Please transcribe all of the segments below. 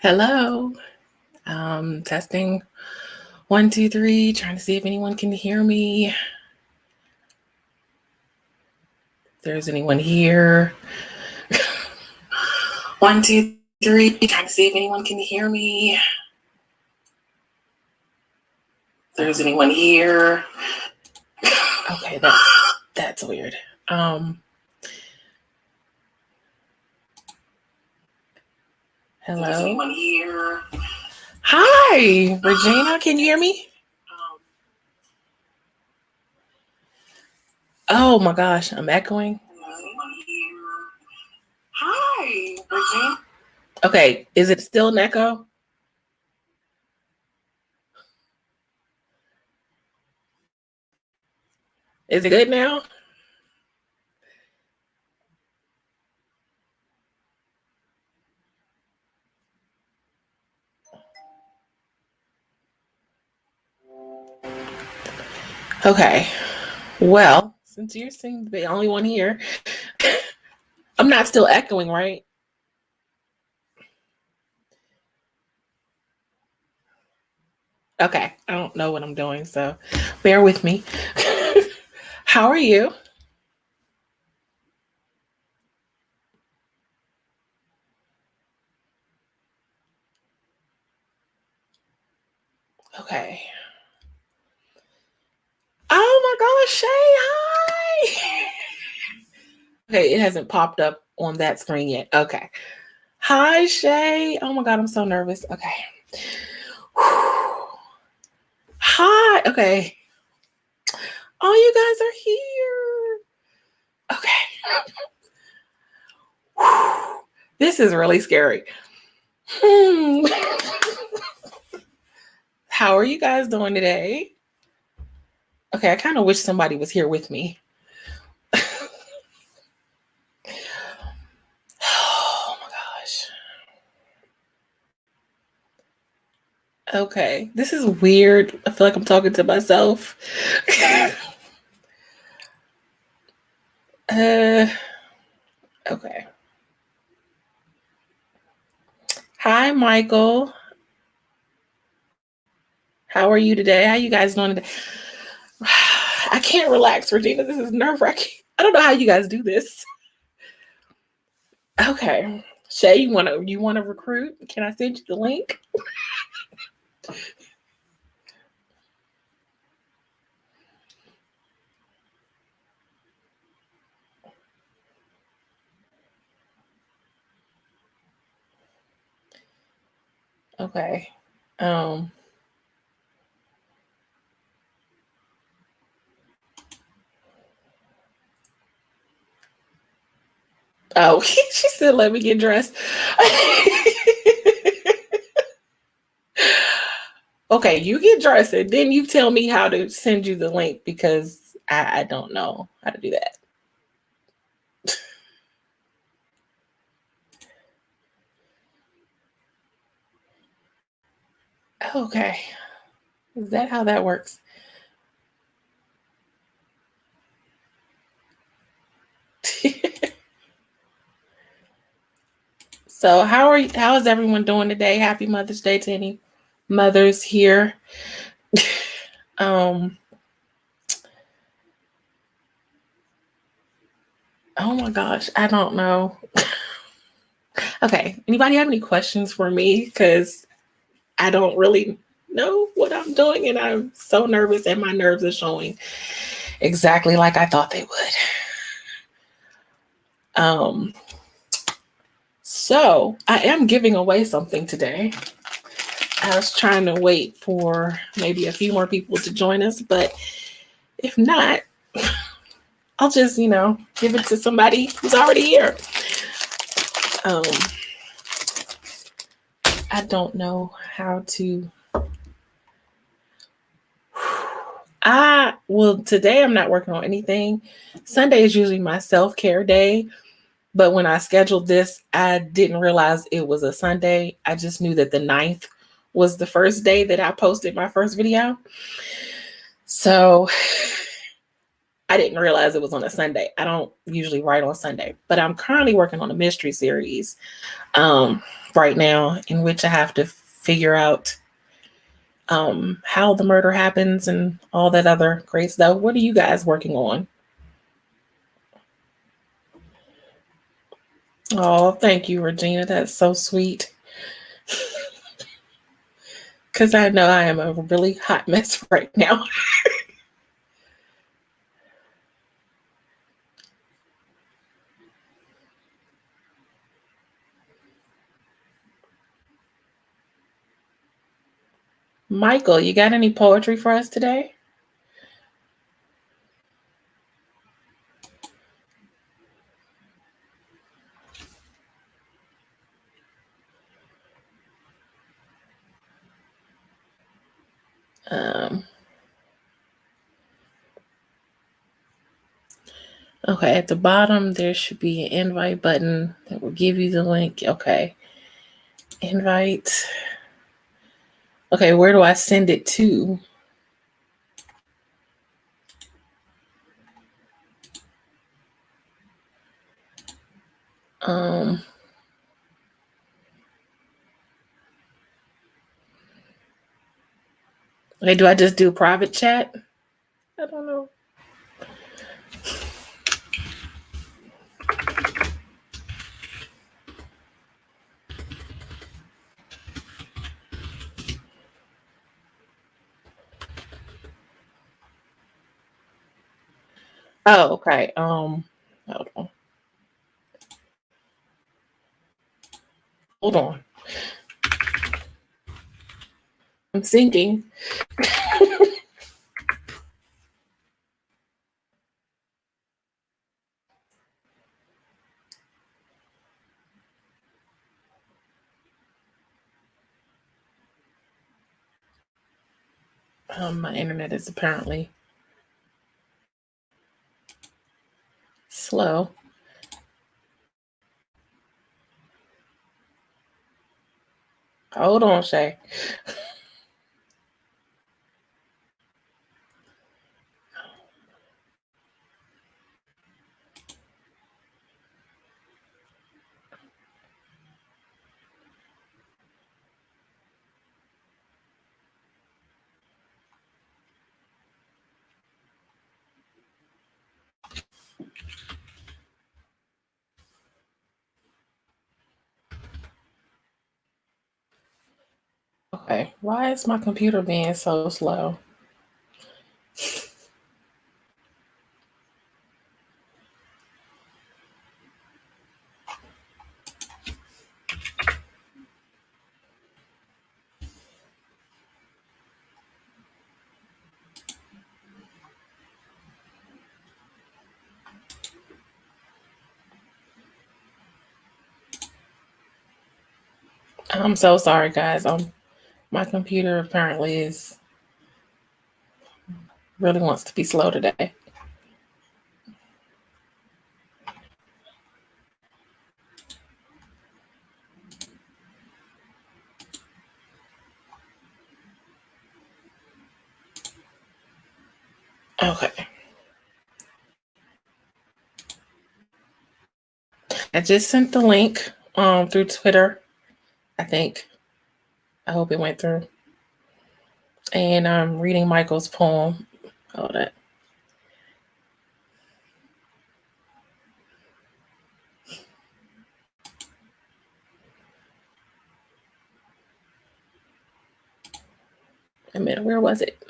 Hello. Testing 1, 2, 3, trying to see if anyone can hear me. If there's anyone here. 1, 2, 3, trying to see if anyone can hear me. If there's anyone here. Okay, that's weird. Hello. There's anyone here. Hi, Regina, can you hear me? Oh my gosh, I'm echoing. Hi, Regina. Okay, is it still an echo? Is it good now? Okay, well, since you seem to be the only one here, I'm not still echoing, right? Okay, I don't know what I'm doing, so bear with me. How are you? Okay. Oh my gosh, Shay, hi. Okay, it hasn't popped up on that screen yet. Okay. Hi, Shay. Oh my God, I'm so nervous. Okay. Hi. Okay. Oh, you guys are here. Okay. This is really scary. How are you guys doing today? Okay, I kind of wish somebody was here with me. Oh my gosh. Okay, this is weird. I feel like I'm talking to myself. Okay. Hi, Michael. How are you today? How you guys doing today? I can't relax, Regina. This is nerve-wracking. I don't know how you guys do this. Okay. Shay, you wanna recruit? Can I send you the link? Okay. Oh, she said, let me get dressed. Okay, you get dressed and then you tell me how to send you the link because I don't know how to do that. Okay. Is that how that works? So how is everyone doing today? Happy Mother's Day to any mothers here. Oh my gosh, I don't know. Okay, anybody have any questions for me? Because I don't really know what I'm doing and I'm so nervous and my nerves are showing exactly like I thought they would. So I am giving away something today. I was trying to wait for maybe a few more people to join us, but if not, I'll just, give it to somebody who's already here. I don't know how to. Today I'm not working on anything. Sunday is usually my self-care day. But when I scheduled this, I didn't realize it was a Sunday. I just knew that the 9th was the first day that I posted my first video. So I didn't realize it was on a Sunday. I don't usually write on Sunday, but I'm currently working on a mystery series right now, in which I have to figure out how the murder happens and all that other great stuff. What are you guys working on? Oh, thank you, Regina. That's so sweet. Because I know I am a really hot mess right now. Michael, you got any poetry for us today? Um, okay, at the bottom, there should be an invite button that will give you the link. Okay, invite. Okay, where do I send it to? Um, okay, do I just do private chat? I don't know. Oh, okay. Hold on. Hold on. I'm thinking. My internet is apparently slow. Hold on, Shay. Okay, why is my computer being so slow? I'm so sorry, guys. My computer apparently is really wants to be slow today. Okay. I just sent the link through Twitter, I think. I hope it went through. And I'm reading Michael's poem. Hold it. A minute, where was it?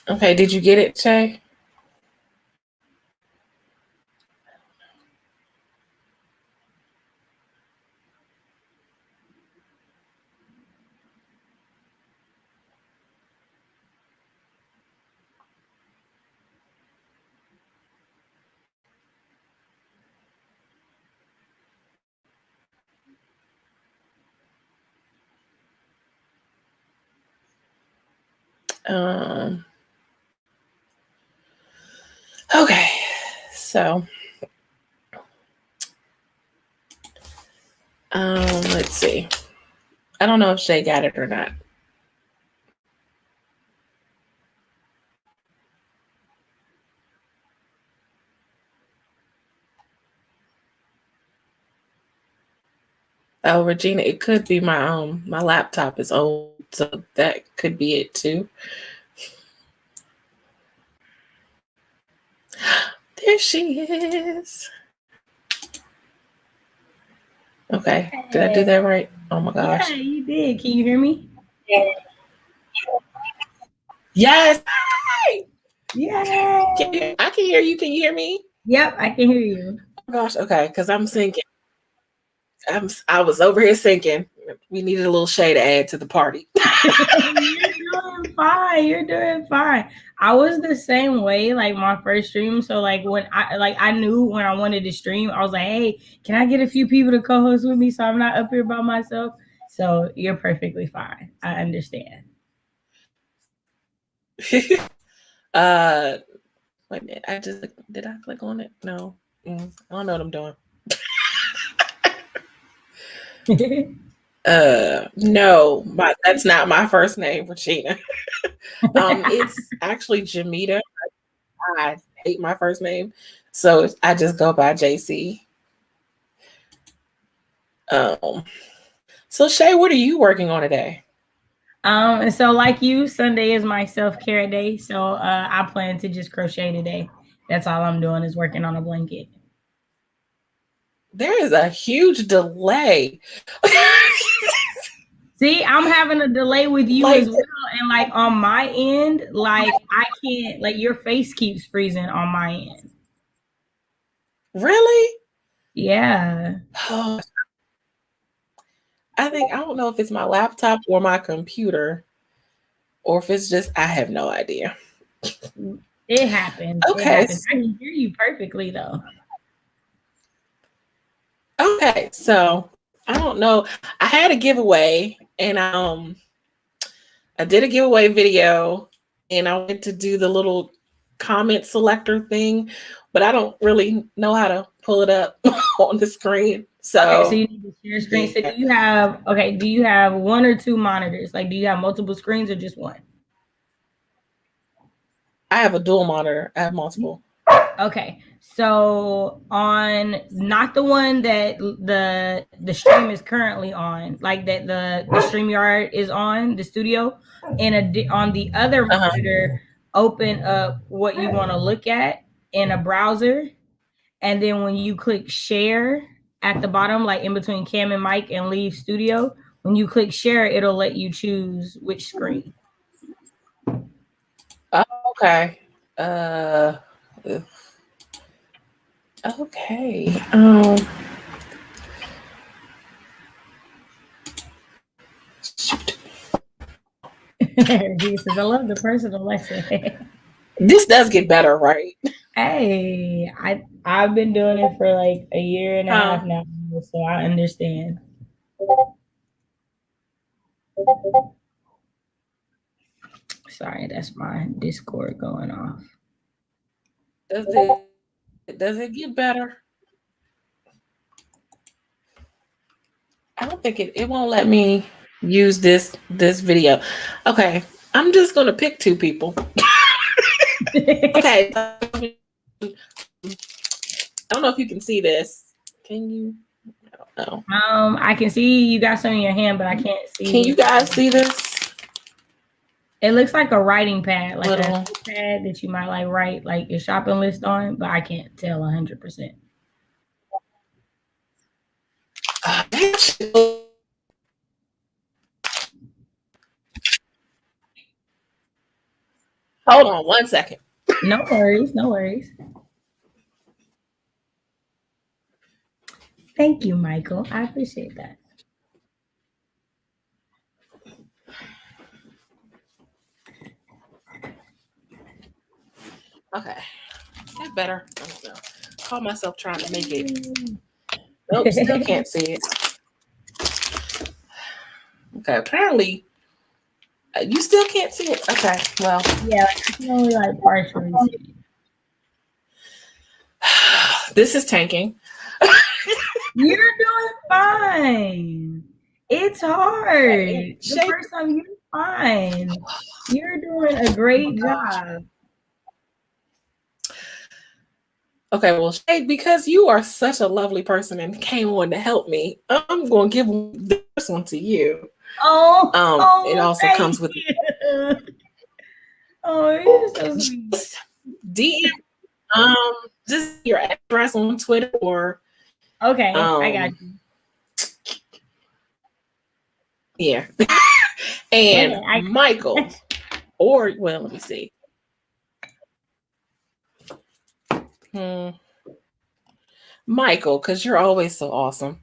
Okay, did you get it, Shay? Okay, so let's see. I don't know if Shay got it or not. Oh, Regina, it could be my laptop is old, so that could be it too. There she is. Okay, did I do that right? Oh my gosh. Yeah, you did. Can you hear me? Yes. Yeah. I can hear you. Can you hear me? Yep, I can hear you. Oh my gosh. Okay, because I'm thinking. I was over here thinking we needed a little shade to add to the party. You're doing fine. You're doing fine. I was the same way, like my first stream. So like when I knew when I wanted to stream, I was like, hey, can I get a few people to co-host with me so I'm not up here by myself? So you're perfectly fine. I understand. Wait a minute. Did I click on it? No. I don't know what I'm doing. No, that's not my first name, Regina. It's actually Jamita. I hate my first name, so I just go by JC. So Shay, what are you working on today? And so like you, Sunday is my self-care day. So I plan to just crochet today. That's all I'm doing is working on a blanket. There is a huge delay. See, I'm having a delay with you Like, as well. And like on my end, like I can't, like your face keeps freezing on my end. really? Yeah. Oh, I don't know if it's my laptop or my computer, or if it's just, I have no idea. It happens. It Okay. happens. I can hear you perfectly though. Okay. So I don't know. I had a giveaway and I did a giveaway video and I went to do the little comment selector thing, but I don't really know how to pull it up on the screen. Okay, so So you need to share screen. So do you have one or two monitors? Like do you have multiple screens or just one? I have a dual monitor. I have multiple. Okay. So on not the one that the stream is currently on, like that the StreamYard is on the studio, and on the other monitor, open up what you want to look at in a browser, and then when you click share at the bottom, like in between cam and mic and leave studio, when you click share, it'll let you choose which screen. Okay. Okay. Shoot. He says, "I love the personal lesson." This does get better, right? Hey, I've been doing it for like a year and a half now, so I understand. Sorry, that's my Discord going off. Does it get better? I don't think it won't let me use this video. Okay. I'm just gonna pick two people. Okay. I don't know if you can see this. Can you? I don't know. I can see you got some in your hand, but I can't see. Can you guys see this? It looks like a writing pad, like Little a pad that you might like write like your shopping list on, but I can't tell 100%. Hold on 1 second. No worries, no worries. Thank you, Michael. I appreciate that. Okay. Is that better? I don't know. Call myself trying to make it. Nope, still can't see it. Okay, apparently You still can't see it. Okay, well. Yeah, like I can only like partially see it. This is tanking. You're doing fine. It's hard. The Shay, first time you're fine. You're doing a great job. okay, well, Shay, because you are such a lovely person and came on to help me, I'm going to give this one to you. It also comes with you. Oh, you're so sweet. DM, just your address on Twitter or. Okay, I got you. Yeah. And Michael, or, well, let me see. Michael, because you're always so awesome.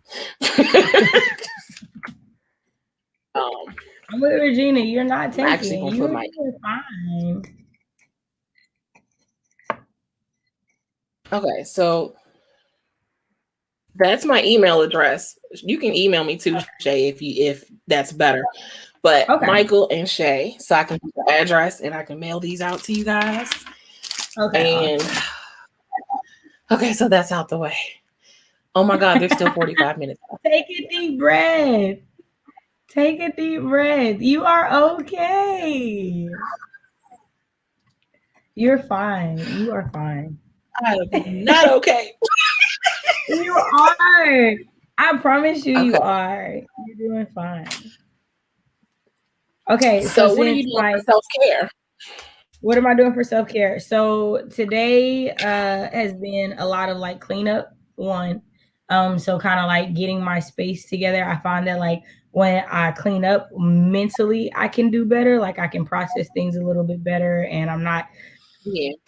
I'm with Regina. You're not tanking. Actually gonna You're put my fine. Okay, so that's my email address. You can email me too, Shay, if that's better. But Michael and Shay, so I can put the address and I can mail these out to you guys. Okay. And okay, so that's out the way. Oh my God, there's still 45 minutes. Take a deep breath. Take a deep breath. You are okay. You're fine. You are fine. I'm not okay. You are. I promise you, you are. You're doing fine. Okay, so what are you doing for self-care? What am I doing for self-care? So today has been a lot of like cleanup. One, so kind of like getting my space together. I find that like when I clean up mentally, I can do better. Like I can process things a little bit better, and I'm not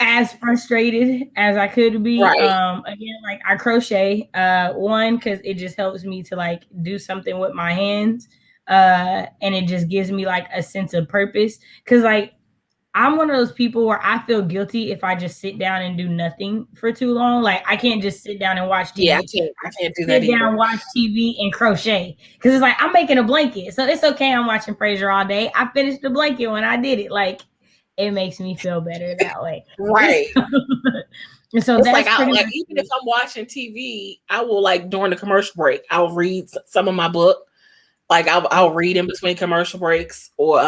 as frustrated as I could be. Again, like I crochet. One, because it just helps me to like do something with my hands, and it just gives me like a sense of purpose. Because like I'm one of those people where I feel guilty if I just sit down and do nothing for too long. Like I can't just sit down and watch TV. Yeah, I can't do that either. Sit down, watch TV, and crochet because it's like I'm making a blanket, so it's okay. I'm watching Frasier all day. I finished the blanket when I did it. Like it makes me feel better that way. Right. And so it's that's like even if I'm watching TV, I will like during the commercial break, I'll read some of my book. Like I'll read in between commercial breaks, or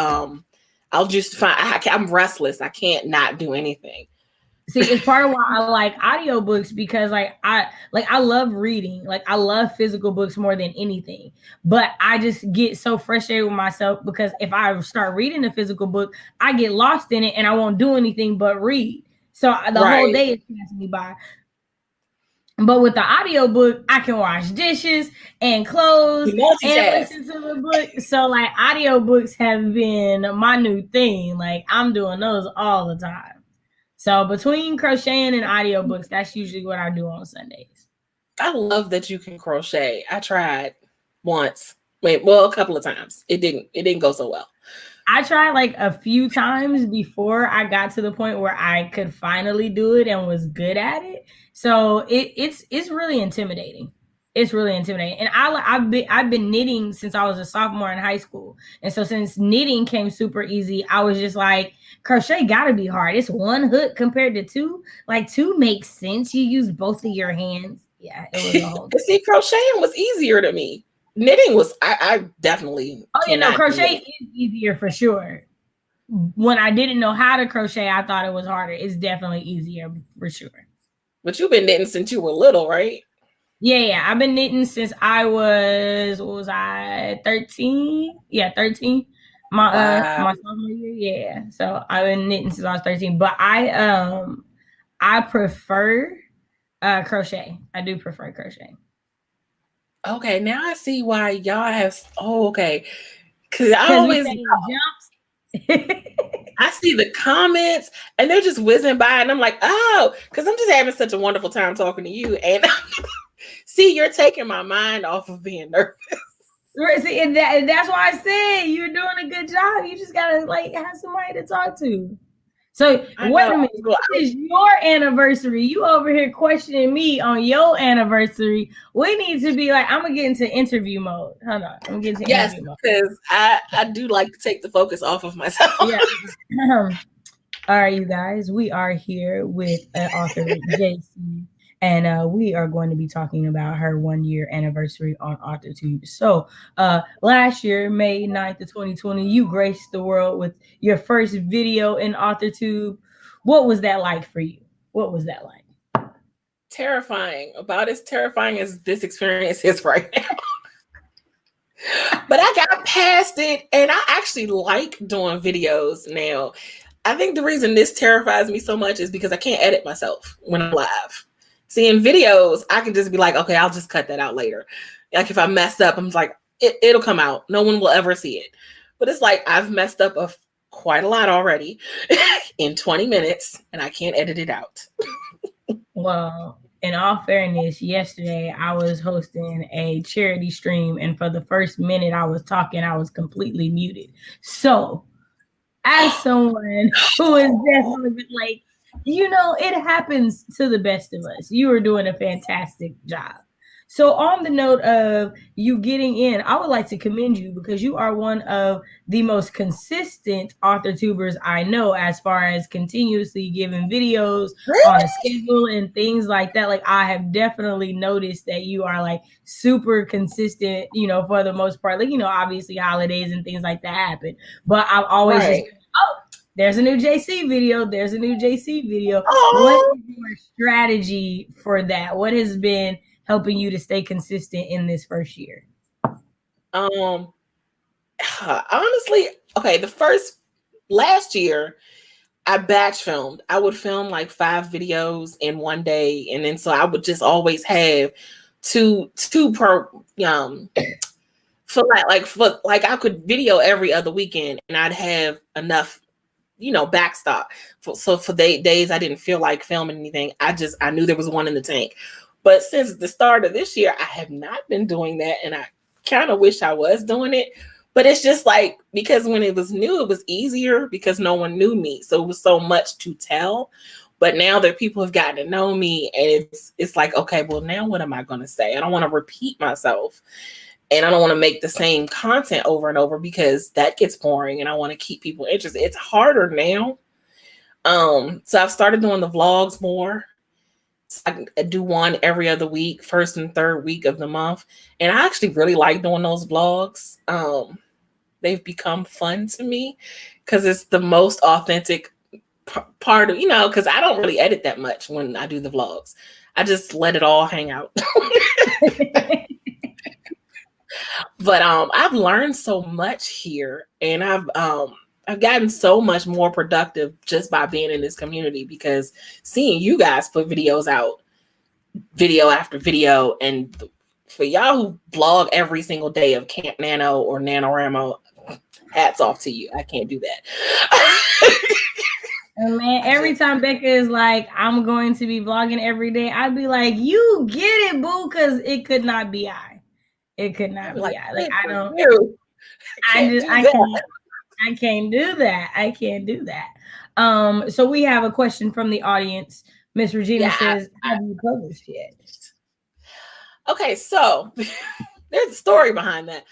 I'll just find I'm restless. I can't not do anything. See, it's part of why I like audiobooks because I love reading. Like I love physical books more than anything. But I just get so frustrated with myself because if I start reading a physical book, I get lost in it and I won't do anything but read. So the whole day is passing me by. But with the audiobook, I can wash dishes and clothes and listen to the book. So like audiobooks have been my new thing. Like I'm doing those all the time. So between crocheting and audiobooks, that's usually what I do on Sundays. I love that you can crochet. I tried once. A couple of times. It didn't go so well. I tried like a few times before I got to the point where I could finally do it and was good at it. So it's really intimidating. It's really intimidating. And I've been knitting since I was a sophomore in high school. And so since knitting came super easy, I was just like, crochet gotta be hard. It's one hook compared to two. Like two makes sense. You use both of your hands. Yeah, it was a whole See, crocheting was easier to me. Knitting was I definitely crochet is easier for sure. When I didn't know how to crochet, I thought it was harder. It's definitely easier for sure. But you've been knitting since you were little, right? Yeah. I've been knitting since I was 13? Yeah, 13. My sophomore year. Yeah. So I've been knitting since I was 13. But I prefer crochet. I do prefer crochet. Okay, now I see why y'all have. Oh, okay. Because I always jumps. I see the comments and they're just whizzing by, and I'm like, oh, because I'm just having such a wonderful time talking to you. And see, you're taking my mind off of being nervous. See, and that's why I said you're doing a good job. You just gotta like have somebody to talk to. So I wait know. a minute. This is your anniversary. You over here questioning me on your anniversary. We need to be like, I'm gonna get into interview mode. Hold on. I'm getting into Yes, interview mode. because I do like to take the focus off of myself. Yeah. All right, you guys. We are here with author JC. And we are going to be talking about her 1 year anniversary on AuthorTube. So last year, May 9th of 2020, you graced the world with your first video in AuthorTube. What was that like for you? What was that like? Terrifying. About as terrifying as this experience is right now. But I got past it, and I actually like doing videos now. I think the reason this terrifies me so much is because I can't edit myself when I'm live. See, in videos, I can just be like, okay, I'll just cut that out later. Like if I messed up, I'm like, it'll come out. No one will ever see it. But it's like I've messed up quite a lot already in 20 minutes, and I can't edit it out. Well, in all fairness, yesterday I was hosting a charity stream, and for the first minute I was talking, I was completely muted. So, as someone who is definitely like, it happens to the best of us. You are doing a fantastic job. So, on the note of you getting in, I would like to commend you because you are one of the most consistent author tubers I know as far as continuously giving videos on a schedule and things like that. Like, I have definitely noticed that you are like super consistent, for the most part. Like, obviously holidays and things like that happen, but I've always just, there's a new JC video. There's a new JC video. What is your strategy for that? What has been helping you to stay consistent in this first year? Honestly, okay, last year I batch filmed. I would film like 5 videos in one day, and then so I would just always have two per for I could video every other weekend, and I'd have enough backstop so for the days I didn't feel like filming anything, I knew there was one in the tank. But since the start of this year, I have not been doing that, and I kind of wish I was doing it. But it's just like, because when it was new, it was easier because no one knew me, so it was so much to tell. But now that people have gotten to know me, and it's like, okay, well, now what am I going to say? I don't want to repeat myself, and I don't want to make the same content over and over because that gets boring, and I want to keep people interested. It's harder now. So I've started doing the vlogs more. So I do one every other week, first and third week of the month. And I actually really like doing those vlogs. They've become fun to me because it's the most authentic part of, because I don't really edit that much when I do the vlogs. I just let it all hang out. But I've learned so much here, and I've gotten so much more productive just by being in this community, because seeing you guys put videos out, video after video, and for y'all who blog every single day of Camp Nano or NaNoWriMo, hats off to you. I can't do that. And man, every time Becca is like, I'm going to be vlogging every day, I'd be like, you get it, boo, because it could not be I. It could not be I. Like, I don't. I can't do that. I can't do that. So we have a question from the audience. Miss Regina says, have you published yet? Okay, so there's a story behind that.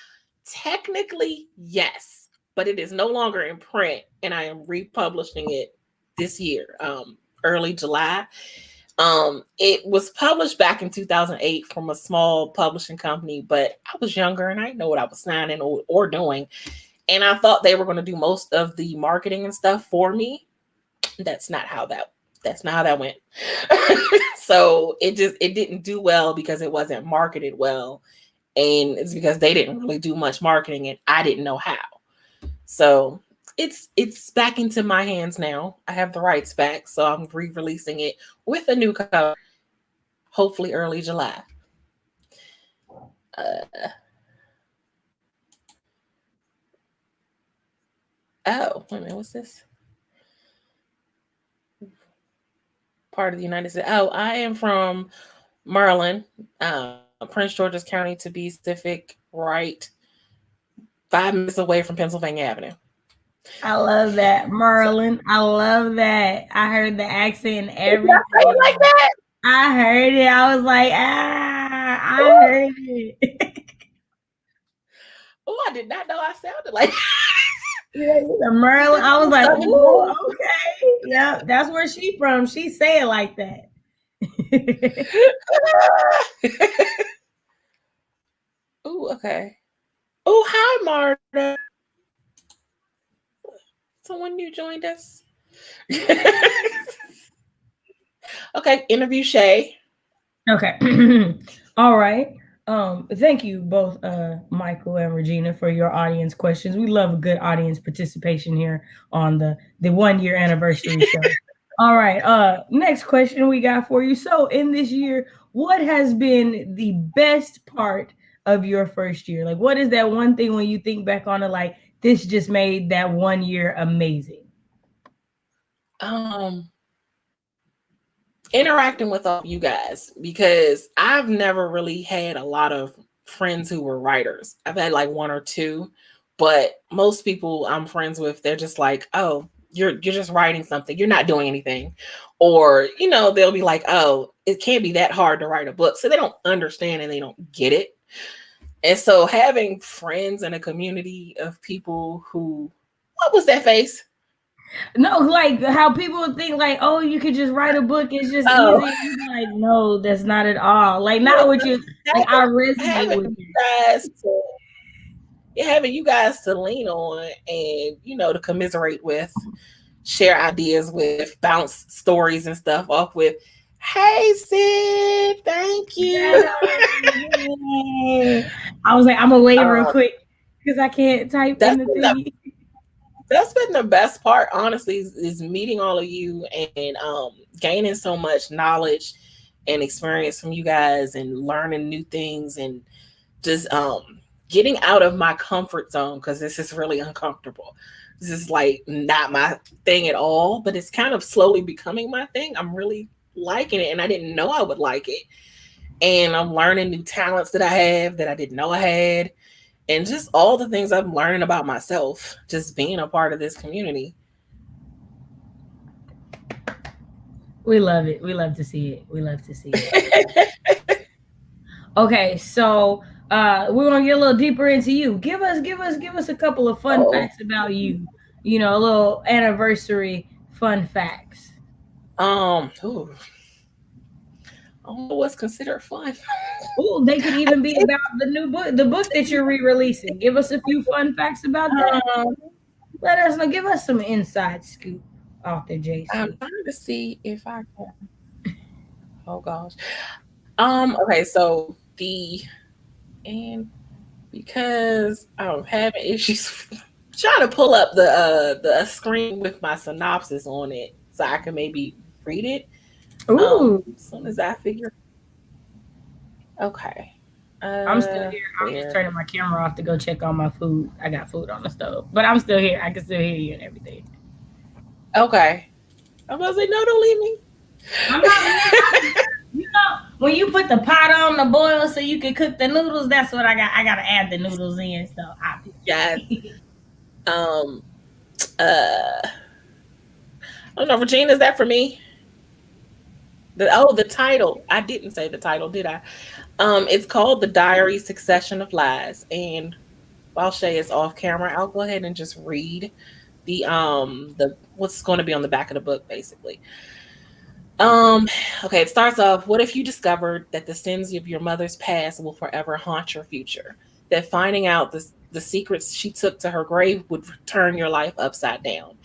Technically, yes, but it is no longer in print, and I am republishing it this year, early July. It was published back in 2008 from a small publishing company, but I was younger and I didn't know what I was signing or doing. And I thought they were going to do most of the marketing and stuff for me. That's not how that went. So it didn't do well because it wasn't marketed well. And it's because they didn't really do much marketing and I didn't know how. So it's back into my hands now. I have the rights back, so I'm re-releasing it with a new cover, hopefully early July. Oh, wait a minute, what's this? Part of the United States. Oh, I am from Maryland, Prince George's County, to be specific, right 5 minutes away from Pennsylvania Avenue. I love that. Merlin. I love that. I heard the accent and Did I say it like everything. that? I heard it. I was like, I heard it. Oh, I did not know I sounded like The Merlin. this I was little like, southern ooh, boy. okay. Yeah, that's where she from. She say it like that. Oh, okay. Oh, hi, Marta. Someone new joined us. Okay, interview Shay. Okay. All right. Thank you both, Michael and Regina, for your audience questions. We love good audience participation here on the 1 year anniversary show. All right. Next question we got for you. So, in this year, what has been the best part of your first year? Like, what is that one thing when you think back on it, like this just made that 1 year amazing? Um, Interacting with all you guys because I've never really had a lot of friends who were writers. I've had like one or two, but most people I'm friends with, they're just like, "Oh, you're just writing something. You're not doing anything." Or, they'll be like, "Oh, it can't be that hard to write a book." So they don't understand and they don't get it. And so having friends and a community of people who what was that face? No, like how people think like, oh, you could just write a book, it's just Oh, easy. You be like, no, that's not at all. Like not what you like I resonate having with you it. guys to having you guys to lean on and to commiserate with, share ideas with, bounce stories and stuff off with. Hey Sid, thank you. Yes. I was like, I'm gonna wait real um, quick because I can't type in that's the been the thingy. that's been the best part, honestly, is meeting all of you and gaining so much knowledge and experience from you guys and learning new things and just getting out of my comfort zone because this is really uncomfortable. This is like not my thing at all, but it's kind of slowly becoming my thing. I'm really liking it and I didn't know I would like it. And I'm learning new talents that I have that I didn't know I had. And just all the things I'm learning about myself, just being a part of this community. We love it. We love to see it. We love to see it. Okay, so we're gonna get a little deeper into you. Give us a couple of fun Oh, facts about you. A little anniversary fun facts. ooh, I don't know what's considered fun. Oh, they could I even be think, about the book that you're re-releasing. Give us a few fun facts about that. um, Let us know. Give us some inside scoop, author I'm JC. trying to see if I can. Oh gosh. Okay, so and because I'm having issues trying to pull up the screen with my synopsis on it so I can maybe read it. Ooh, As soon as I figure okay. I'm still here. I'm just Where turning my camera off to go check on my food. I got food on the stove, but I'm still here. I can still hear you and everything. okay. I'm gonna say no, don't leave me. I'm not leaving. When you put the pot on the boil so you can cook the noodles, that's what I got. I gotta add the noodles in, so Yes. obviously. Um I don't know, Regina, is that for me? The title. I didn't say the title, did I? It's called The Diary Succession of Lies. And while Shay is off camera, I'll go ahead and just read the what's going to be on the back of the book, basically. Um, okay, it starts off, what if you discovered that the sins of your mother's past will forever haunt your future? That finding out the secrets she took to her grave would turn your life upside down.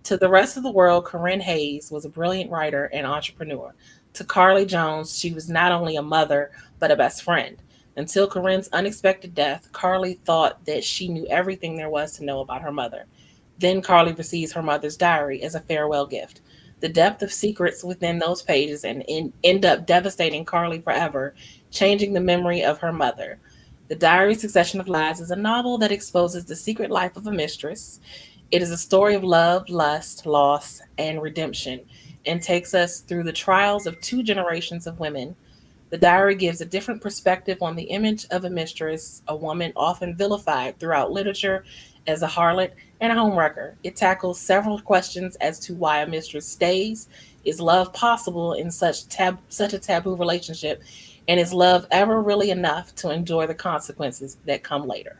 To the rest of the world, Corinne Hayes was a brilliant writer and entrepreneur. To Carly Jones, she was not only a mother, but a best friend. Until Corinne's unexpected death, Carly thought that she knew everything there was to know about her mother. Then Carly receives her mother's diary as a farewell gift. The depth of secrets within those pages end up devastating Carly forever, changing the memory of her mother. The Diary Succession of Lies is a novel that exposes the secret life of a mistress. It is a story of love, lust, loss, and redemption, and takes us through the trials of two generations of women. The diary gives a different perspective on the image of a mistress, a woman often vilified throughout literature as a harlot and a homewrecker. It tackles several questions as to why a mistress stays. Is love possible in such a taboo relationship? And is love ever really enough to enjoy the consequences that come later?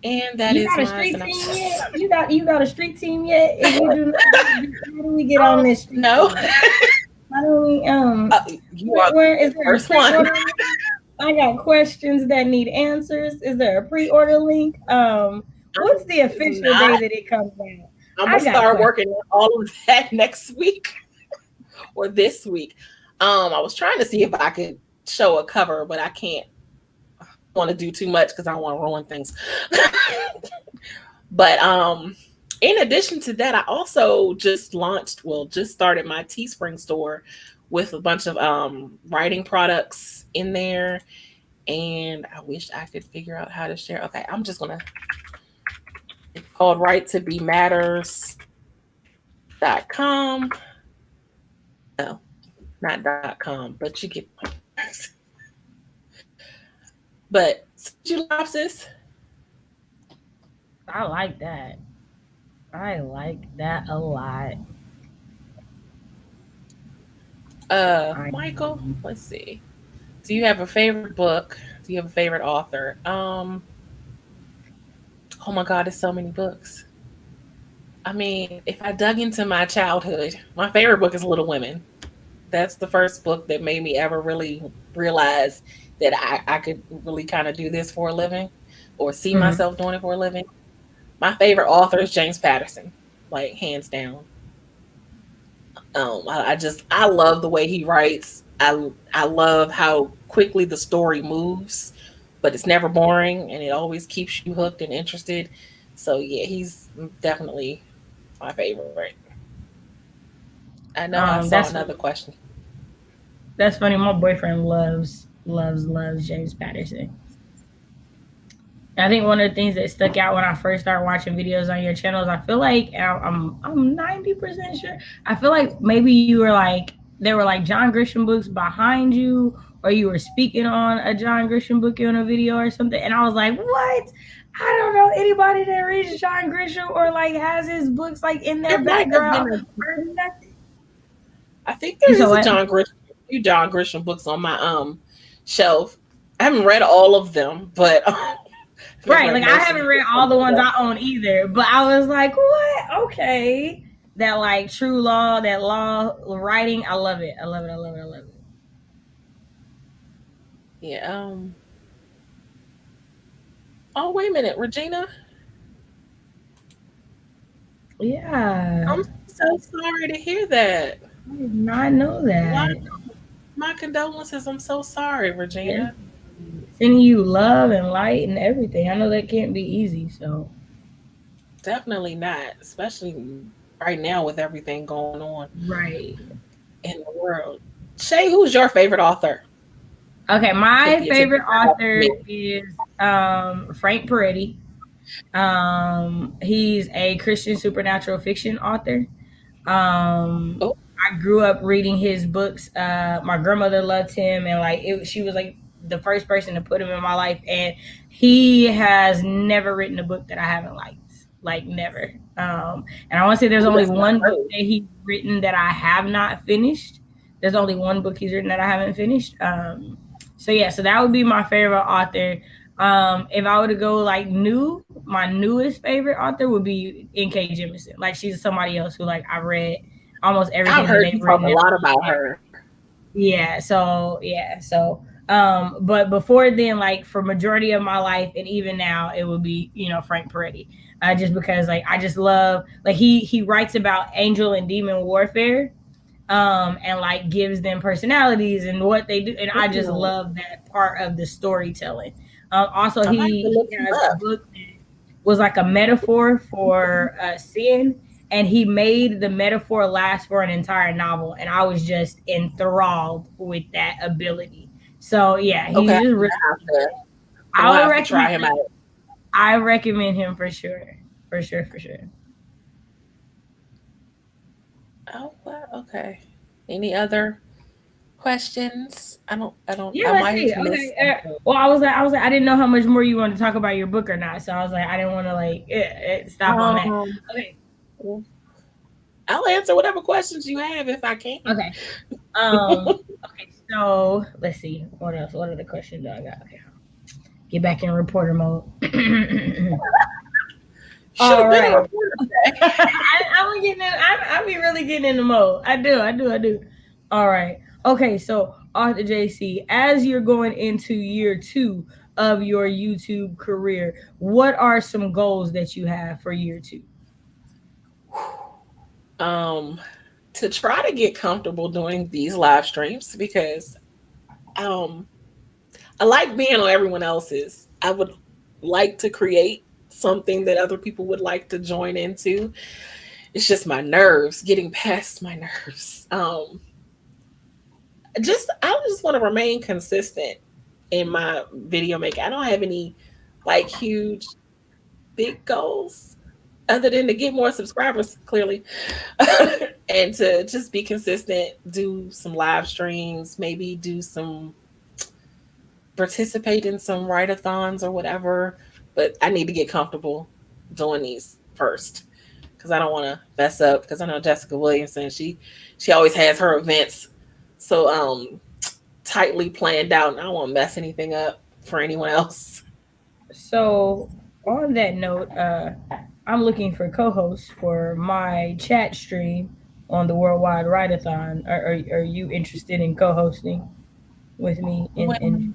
And that You is got a my street team synopsis. yet? You got a street team yet? If you do, how do we get on this street No, team? How do we you are where is the there a first one. pre-order link? I got questions that need answers. Is there a pre-order link? What's the It's official not. day that it comes out? I'm I gonna got start questions. working on all of that next week or this week. I was trying to see if I could show a cover, but I can't. Want to do too much because I don't want to ruin things. But in addition to that, I also just started my Teespring store with a bunch of writing products in there, and I wish I could figure out how to share. Okay, I'm just gonna. It's called Right to Be Matters.com. No, not .com, but you get. But synopsis. I like that. I like that a lot. I Michael, let's see. Do you have a favorite book? Do you have a favorite author? Oh my God, there's so many books. I mean, if I dug into my childhood, my favorite book is Little Women. That's the first book that made me ever really realize that I could really kind of do this for a living or see Mhm. myself doing it for a living. My favorite author is James Patterson, like hands down. I love the way he writes. I love how quickly the story moves, but it's never boring and it always keeps you hooked and interested. So yeah, he's definitely my favorite. I know I saw That's another question. that's funny. My boyfriend loves James Patterson. I think one of the things that stuck out when I first started watching videos on your channels, I feel like I'm 90% sure. I feel like maybe you were like there were like John Grisham books behind you, or you were speaking on a John Grisham book in a video or something, and I was like, what? I don't know anybody that reads John Grisham or like has his books like in their There might have been background a. or nothing. I think You there saw is a what? John Grisham books on my shelf. I haven't read all of them, but I've Right, read like I most of haven't the read books on all the the ones shelf. I own either, but I was like, what? Okay. That like true law, that law writing, I love it. I love it. I love it. I love it. Yeah. Oh wait a minute, Regina. Yeah. I'm so sorry to hear that. I did not know Wow. that. My condolences. I'm so sorry, Yeah. Regina. Sending you love and light and everything. I know that can't be easy. So Definitely not, especially right now with everything going on right. in the world. Shay, who's your favorite author? Okay, my To favorite get that off author me. is Frank Peretti. He's a Christian supernatural fiction author. Um, Oh, I grew up reading his books. My grandmother loved him, and she was like the first person to put him in my life. And he has never written a book that I haven't liked, like never. And I want to say there's ooh, only that's my one book first. that he's written that I have not finished. There's only one book he's written that I haven't finished. So yeah, so that would be my favorite author. If I were to go like my newest favorite author would be N.K. Jemisin. Like she's somebody else who like I read almost I've everything that heard they've you talk written a in lot a about long her. yeah, so but before then, like for majority of my life and even now, it would be, Frank Peretti. Just because like I just love like he writes about angel and demon warfare, and like gives them personalities and what they do, and I just Ooh, love that part of the storytelling. Also I might have to he look him has a up. book that was like a metaphor for sin, and he made the metaphor last for an entire novel, and I was just enthralled with that ability. So yeah, Okay, he's just really, I'm gonna I would have to recommend try him out. I recommend him for sure, for sure, for sure. Oh, well, okay. Any other questions? Yeah, I let's might see. have missed Okay. something. Well, I was like, I didn't know how much more you wanted to talk about your book or not, so I was like, I didn't want to like stop on that. Um, Okay. I'll answer whatever questions you have if I can. Okay. Okay. So let's see. What else? What other questions do I got? Okay. Get back in reporter mode. Should All have been a right. reporter today. I'm getting in. I be really getting in the mode. I do. All right. Okay. So Arthur JC, as you're going into year 2 of your YouTube career, what are some goals that you have for year 2? Um, to try to get comfortable doing these live streams because um I like being on everyone else's. I would like to create something that other people would like to join into. It's just my nerves, getting past my nerves. I just want to remain consistent in my video making. I don't have any like huge big goals other than to get more subscribers clearly and to just be consistent, do some live streams, maybe do some participate in some write-a-thons or whatever, but I need to get comfortable doing these first because I don't want to mess up. Because I know Jessica Williamson, she always has her events so tightly planned out, and I don't want to mess anything up for anyone else. So on that note, I'm looking for co-hosts for my chat stream on the Worldwide Write-a-thon. Are you interested in co-hosting with me Well, in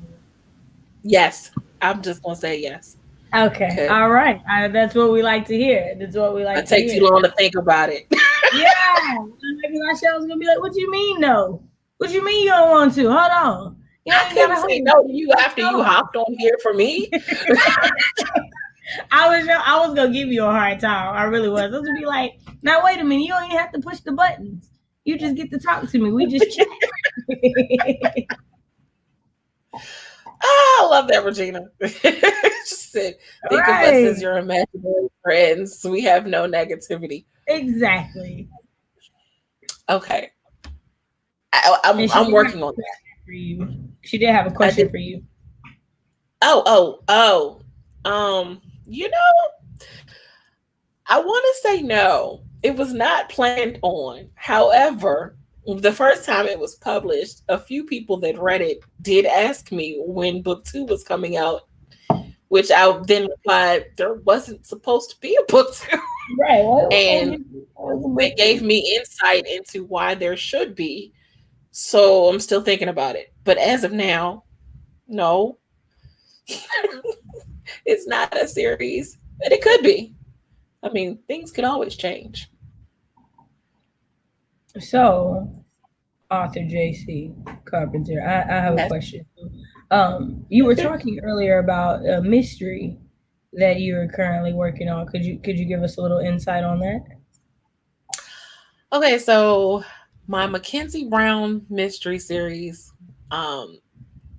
yes, I'm just gonna say yes. Okay. Okay, All right. That's what we like to hear. That's what we it like to take too hear. long to think about it. Yeah. Maybe Rochelle's gonna be like, "What you mean no? What you mean you don't want to? Hold on. You I ain't couldn't gotta say hurry. no to you Let's after you go." hopped on here for me. I was gonna give you a hard time. I really was. I was gonna be like, now wait a minute. You don't even have to push the buttons. You just get to talk to me. We just chat. Oh, I love that, Regina. Just said, think of us as Right. your imaginary friends. We have no negativity. Exactly. Okay, And she I'm did have working a on that. question for you. She did have a I question did. for you. You know, I want to say no. It was not planned on. However, the first time it was published, a few people that read it did ask me when book two was coming out, which I then replied, there wasn't supposed to be a book two. Right. And it gave me insight into why there should be. So I'm still thinking about it. But as of now, no, it's not a series, but it could be. I mean, things could always change. So, Author JC Carpenter, I have a Yes. question. You were Okay. talking earlier about a mystery that you are currently working on. Could you give us a little insight on that? Okay, so my Mackenzie Brown mystery series, um,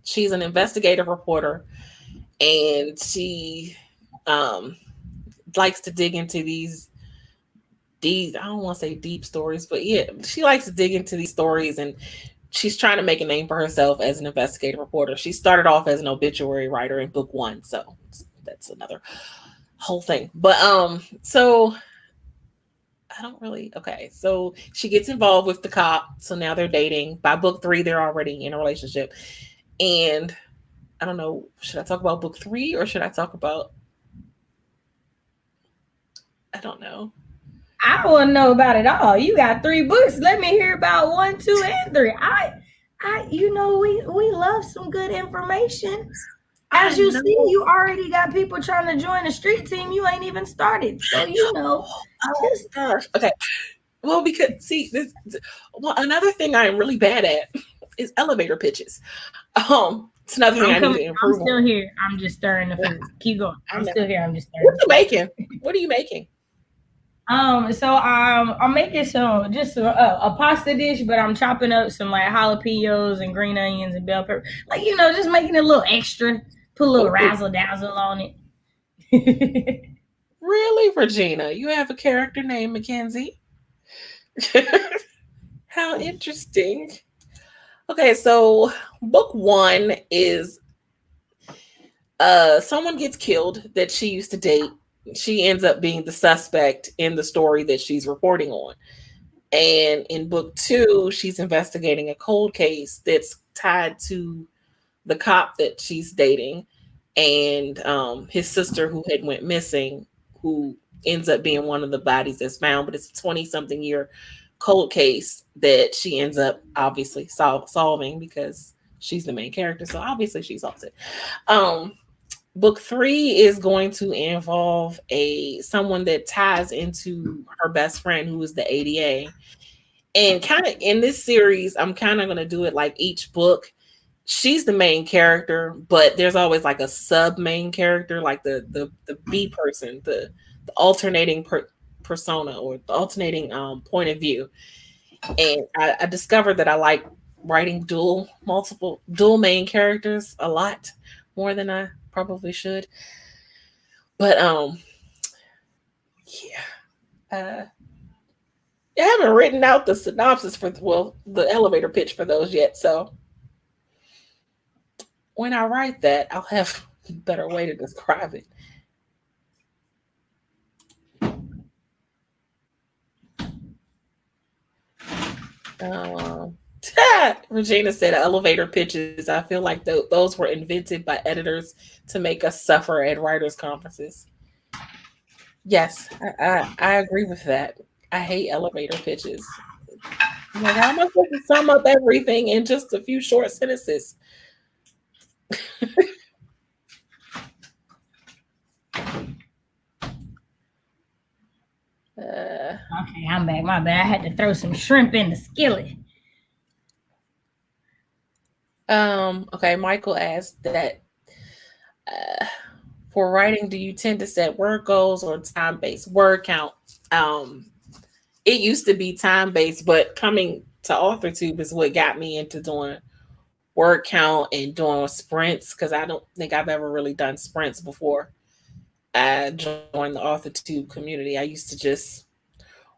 she's an investigative reporter and she um likes to dig into these I don't want to say deep stories, but yeah, she likes to dig into these stories and she's trying to make a name for herself as an investigative reporter. She started off as an obituary writer in book one, so that's another whole thing. But so I don't really. Okay, so she gets involved with the cop. So now they're dating. By book three, they're already in a relationship. And I don't know. Should I talk about book three or should I talk about? I don't know. I want to know about it all. You got 3 books. Let me hear about 1, 2, and 3. We love some good information. I As you see, know. you already got people trying to join the street team. You ain't even started. So, Oh just gosh. Okay. Well, because see this. Well, another thing I am really bad at is elevator pitches. It's another thing I'm I need coming. to I'm improve still on. here. I'm just stirring the food. Keep going. I I'm know. still here. I'm just stirring What the you food. making? What are you making? So I'm making some just a pasta dish, but I'm chopping up some like jalapenos and green onions and bell pepper, like just making it a little extra, put a little Oh, razzle dazzle on it. really, Regina? You have a character named Mackenzie? How interesting. Okay, so book one is someone gets killed that she used to date. She ends up being the suspect in the story that she's reporting on. And in book two, she's investigating a cold case that's tied to the cop that she's dating and his sister who had went missing, who ends up being one of the bodies that's found. But it's a 20 something year cold case that she ends up obviously solving because she's the main character. So obviously she solves it. Um, book three is going to involve a someone that ties into her best friend who is the ADA. And kind of in this series, I'm kind of going to do it like each book. She's the main character, but there's always like a sub main character, like the B person, the alternating persona or the alternating point of view. And I discovered that I like writing dual main characters a lot more than I probably should. But yeah. I haven't written out the synopsis for the elevator pitch for those yet. So when I write that, I'll have a better way to describe it. Um, Regina said elevator pitches. I feel like those were invented by editors to make us suffer at writers' conferences. Yes, I agree with that. I hate elevator pitches. I'm like, how am I supposed to sum up everything in just a few short sentences? Okay, I'm back. My bad. I had to throw some shrimp in the skillet. Okay, Michael asked that uh, for writing, do you tend to set word goals or time based word count? Um, it used to be time based, but coming to AuthorTube is what got me into doing word count and doing sprints because I don't think I've ever really done sprints before I joined the AuthorTube community. I used to just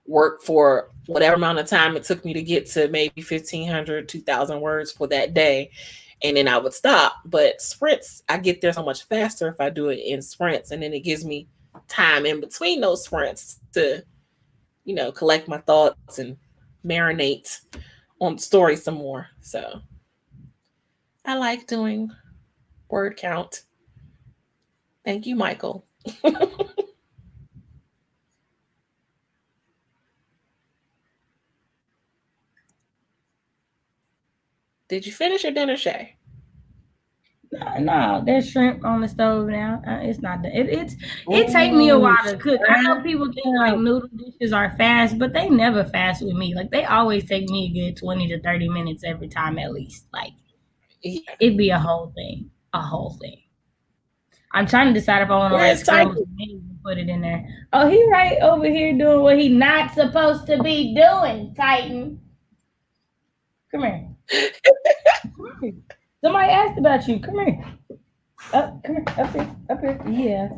work for whatever amount of time it took me to get to maybe 1,500, 2,000 words for that day. And then I would stop. But sprints, I get there so much faster if I do it in sprints. And then it gives me time in between those sprints to, collect my thoughts and marinate on the story some more. So I like doing word count. Thank you, Michael. Did you finish your dinner, Shay? No, there's shrimp on the stove now. It's not done. It take me a Ooh, while to cook. I know people think like noodle dishes are fast, but they never fast with me. Like they always take me a good 20 to 30 minutes every time at least. Like yeah. it'd be a whole thing. A whole thing. I'm trying to decide if I want to write Where's scrambled Titan? eggs and put it in there. Oh, he right over here doing what he not supposed to be doing, Titan. Come here. Come here. Somebody asked about you. Come here. Up, come here. Up here. Up here. Yeah.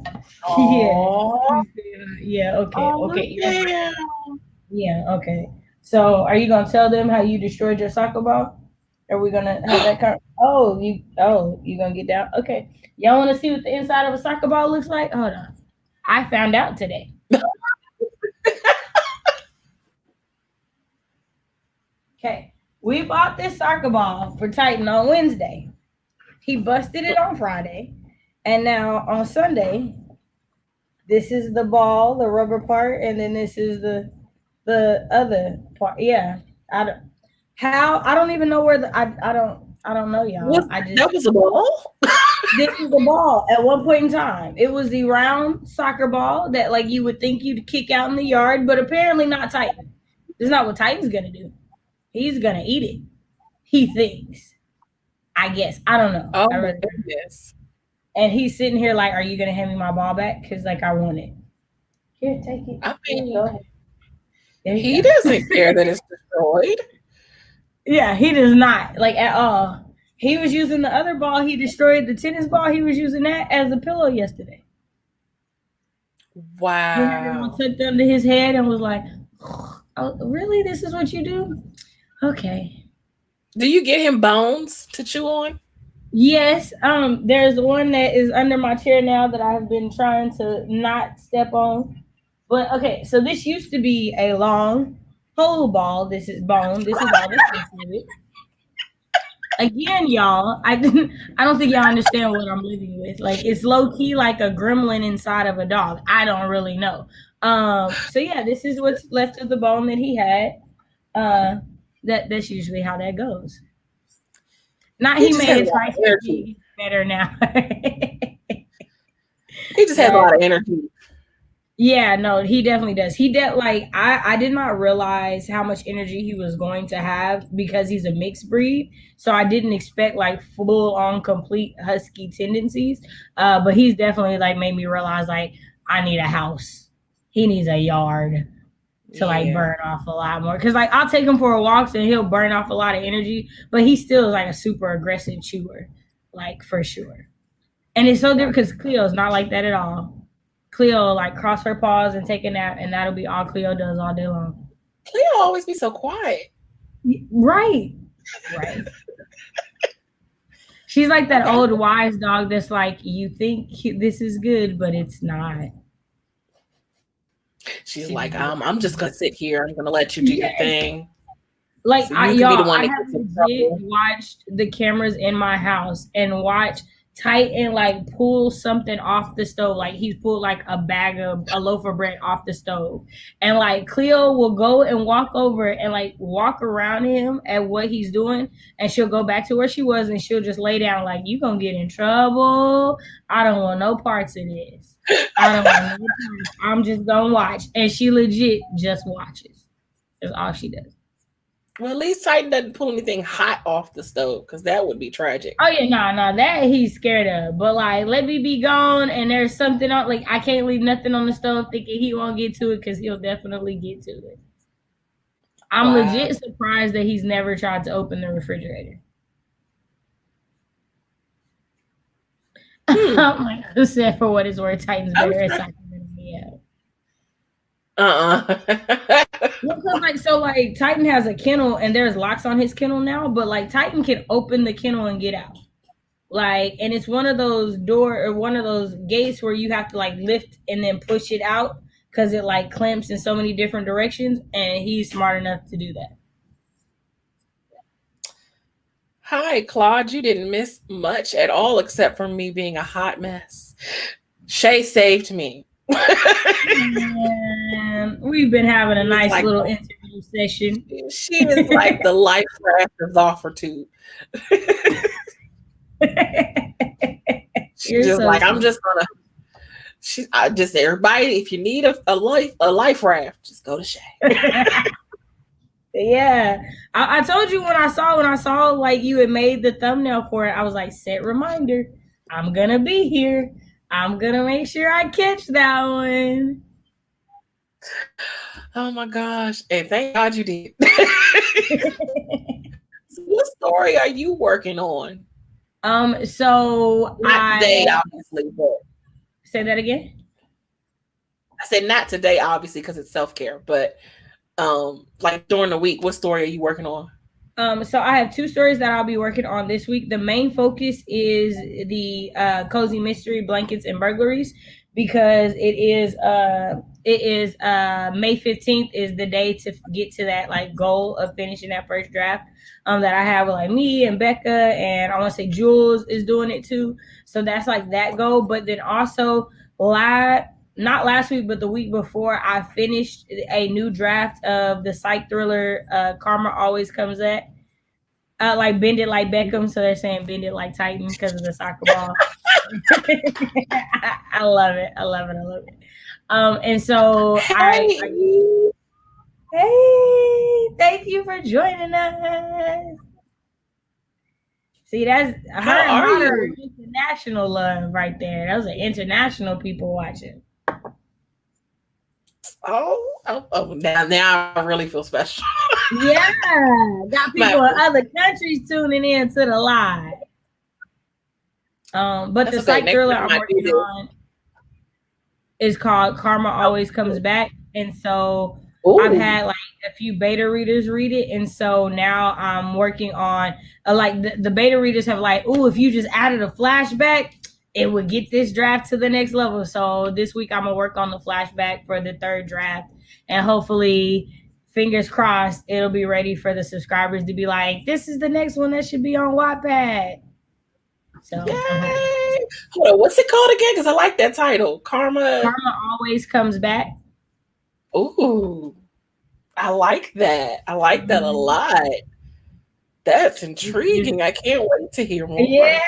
Oh, Yeah. Okay. oh, look Okay. at him. Yeah. Okay. So, are you gonna tell them how you destroyed your soccer ball? Are we gonna have that? Oh, you. Oh, you gonna get down? Okay. Y'all want to see what the inside of a soccer ball looks like? Hold on. I found out today. Okay. We bought this soccer ball for Titan on Wednesday. He busted it on Friday, and now on Sunday, this is the ball, the rubber part, and then this is the other part. Yeah, I don't how I don't even know where I don't know y'all. I just That was a ball? this is the ball. At one point in time, it was the round soccer ball that like you would think you'd kick out in the yard, but apparently not Titan. This is not what Titan's gonna do. He's gonna eat it. He thinks. I guess I don't know. Oh I my really goodness. and he's sitting here like, "Are you gonna hand me my ball back? Because like I want it." Here, take it. I Here, mean, go ahead. There you he go. doesn't care that it's destroyed. Yeah, he does not like at all. He was using the other ball. He destroyed the tennis ball. He was using that as a pillow yesterday. He had it all Wow. tucked under his head and was like, "Oh, really? This is what you do? Okay." Do you get him bones to chew on? Yes, there's one that is under my chair now that I've been trying to not step on. But okay, so this used to be a long pole ball. This is bone. This is all this is with it. Again, y'all, I don't think y'all understand what I'm living with. Like it's low key like a gremlin inside of a dog. I don't really know. So yeah, this is what's left of the bone that he had. Uh that's usually how that goes. Not He he just made has a it lot twice of as energy. big. He's better now. He just has a But lot of energy. yeah, no, he definitely does. Like I did not realize how much energy he was going to have because he's a mixed breed. So I didn't expect like full on complete husky tendencies. But he's definitely like made me realize like I need a house. He needs a yard to like Yeah. burn off a lot more. Cause like I'll take him for walks and he'll burn off a lot of energy, but he still is like a super aggressive chewer, like for sure. And it's so different because Cleo's not like that at all. Cleo like cross her paws and take a nap, and that'll be all Cleo does all day long. Cleo always be so quiet. Right, right. She's like that Okay. old wise dog that's like, you think this is good, but it's not. She's She like, just be I'm just gonna sit here. I'm gonna let you do your yes. thing. Like So you can be the one I that have gets in legit trouble. watched the cameras in my house and watch Titan like pull something off the stove. Like he's pulled like a loaf of bread off the stove. And like Cleo will go and walk over and like walk around him at what he's doing. And she'll go back to where she was and she'll just lay down like, you gonna get in trouble. I don't want no parts of this. I don't want no parts. I'm just gonna watch. And she legit just watches. That's all she does. Well, at least Titan doesn't pull anything hot off the stove because that would be tragic. Oh yeah, no, that he's scared of. But like, let me be gone, and there's something on. Like, I can't leave nothing on the stove thinking he won't get to it because he'll definitely get to it. I'm Wow. legit surprised that he's never tried to open the refrigerator. Hmm. I'm like, who said for what it's worth, Titan's I'm better at sure. cycling than me out. Uh-uh. Well, cause like so, like Titan has a kennel and there's locks on his kennel now, but like Titan can open the kennel and get out. Like, and it's one of those one of those gates where you have to like lift and then push it out because it like clamps in so many different directions, and he's smart enough to do that. Hi, Claude. You didn't miss much at all except for me being a hot mess. Shay saved me. And we've been having a She was nice like little interview session. she is like the life raft of offer tube. She's You're just so like, I'm sweet. just gonna I just everybody, if you need a life raft, just go to Shay. Yeah, I told you when I saw like you had made the thumbnail for it, I was like, set reminder, I'm gonna be here. I'm gonna make sure I catch that one. Oh my gosh. And thank God you did. So what story are you working on? So Not today, I obviously, but say that again. I said not today, obviously, because it's self-care, but like during the week, what story are you working on? So I have two stories that I'll be working on this week. The main focus is the cozy mystery blankets and burglaries because it is May 15th is the day to get to that like goal of finishing that first draft that I have with like me and Becca, and I want to say Jules is doing it too. So that's like that goal. But then also not last week, but the week before, I finished a new draft of the psych thriller Karma Always Comes At. Like Bend It Like Beckham, so they're saying Bend It Like Titan because of the soccer ball. I love it. I love it. I love it. And so Hey. hey, thank you for joining us. See, that's her How and are Mara you? international love right there. Those are international people watching. Now I really feel special. Yeah, got people in other countries tuning in to the live. But the psych thriller I'm working on is called Karma Always Comes Back, and so I've Oh, had like a few beta readers read it, and so now I'm working on like the beta readers have like, oh, if you just added a flashback, it would get this draft to the next level. So this week I'm gonna work on the flashback for the third draft, and hopefully, fingers crossed, it'll be ready for the subscribers to be like, this is the next one that should be on Wattpad. So I'm hoping. yay! Hold on, what's it called again? Because I like that title, Karma. Karma always comes back. Ooh, I like that. I like that a lot. That's intriguing. I can't wait to hear more. Yeah,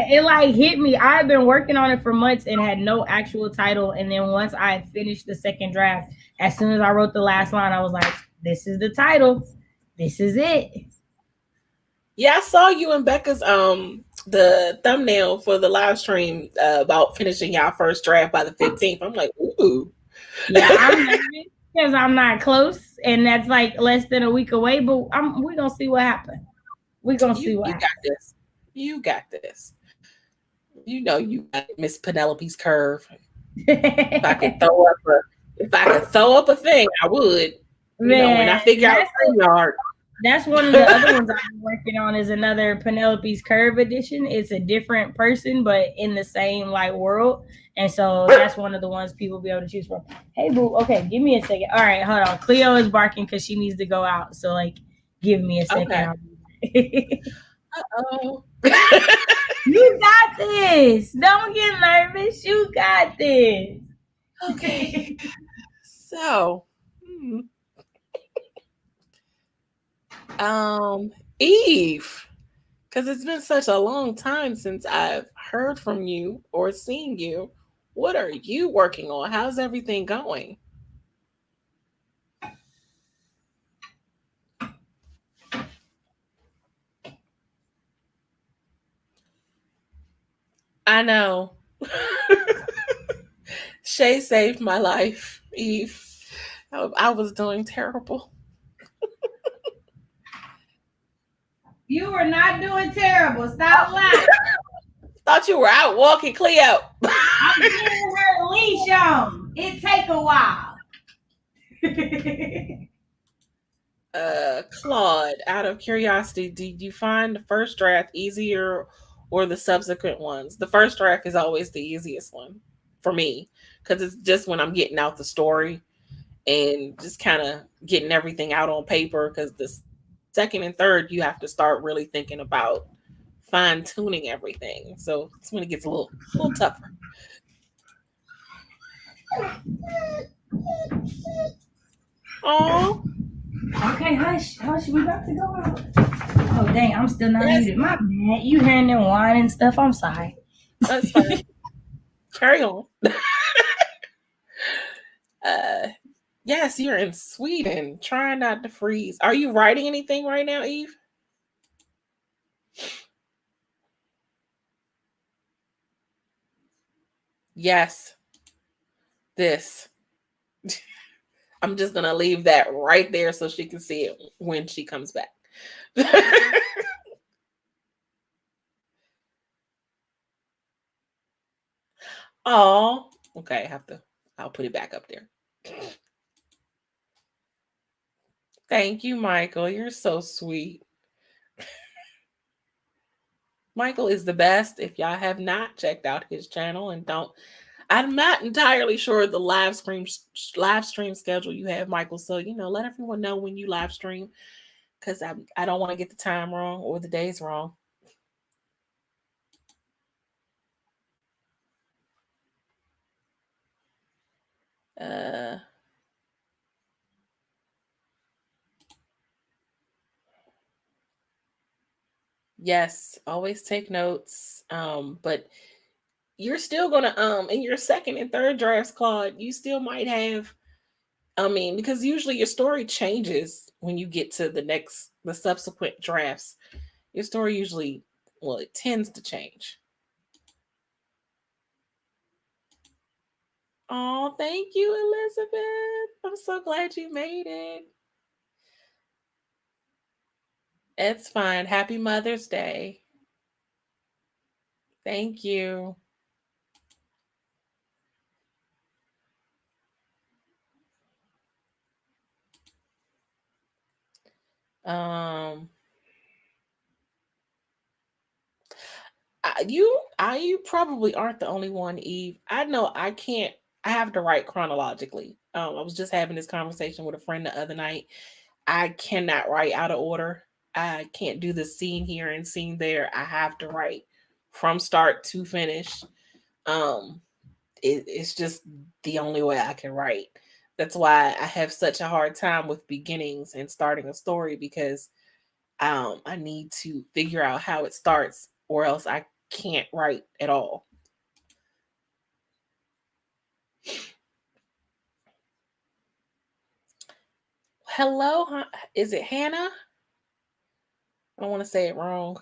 it like hit me. I've been working on it for months and had no actual title. And then once I finished the second draft, as soon as I wrote the last line, I was like, this is the title. This is it. Yeah, I saw you and Becca's the thumbnail for the live stream about finishing y'all first draft by the 15th. I'm like, ooh. Yeah, I'm nervous because I'm not close. And that's like less than a week away. But we're going to see what happens. We're going to see what You got this. You got this. You know you got Miss Penelope's curve. If I could happens. throw up a thing, I would. You know, when Man, I figure out StreamYard. that's one of the other ones I'm working on is another Penelope's Curve edition. It's a different person, but in the same like world. And so that's one of the ones people be able to choose from. Hey boo, okay, give me a second. All right, hold on. Cleo is barking because she needs to go out. So like give me a second. Okay. Uh-oh. You got this. Don't get nervous. You got this. Okay. So, Eve, because it's been such a long time since I've heard from you or seen you. What are you working on? How's everything going? I know. Shay saved my life, Eve. I was doing terrible. You were not doing terrible. Stop lying. Thought you were out walking Cleo. I'm getting her leash on. It take a while. Claude, out of curiosity, did you find the first draft easier or the subsequent ones? The first draft is always the easiest one for me because it's just when I'm getting out the story and just kind of getting everything out on paper. Because the second and third, you have to start really thinking about fine tuning everything. So it's when it gets a little tougher. Oh, Okay, hush, hush. We about to go out. Oh dang, I'm still not yes, muted. My bad. You hearing them whine and stuff? I'm sorry. that's fine. Carry on. Uh, yes, you're in Sweden. Try not to freeze. Are you writing anything right now, Eve? Yes, this. I'm just gonna leave that right there so she can see it when she comes back. Oh, okay. I'll put it back up there. Thank you, Michael. You're so sweet. Michael is the best. If y'all have not checked out his channel and don't, I'm not entirely sure the live stream schedule you have, Michael. So let everyone know when you live stream because I don't want to get the time wrong or the days wrong. Uh, yes, always take notes. But you're still gonna in your second and third drafts, Claude, you still might have. I mean, because usually your story changes when you get to the subsequent drafts. Your story usually, well, it tends to change. Oh, thank you, Elizabeth. I'm so glad you made it. It's fine. Happy Mother's Day. Thank you. Um, you probably aren't the only one, Eve. I know I can't. I have to write chronologically. I was just having this conversation with a friend the other night. I cannot write out of order. I can't do the scene here and scene there. I have to write from start to finish. Um, it's just the only way I can write. That's why I have such a hard time with beginnings and starting a story because I need to figure out how it starts, or else I can't write at all. Hello, is it Hannah? I don't want to say it wrong.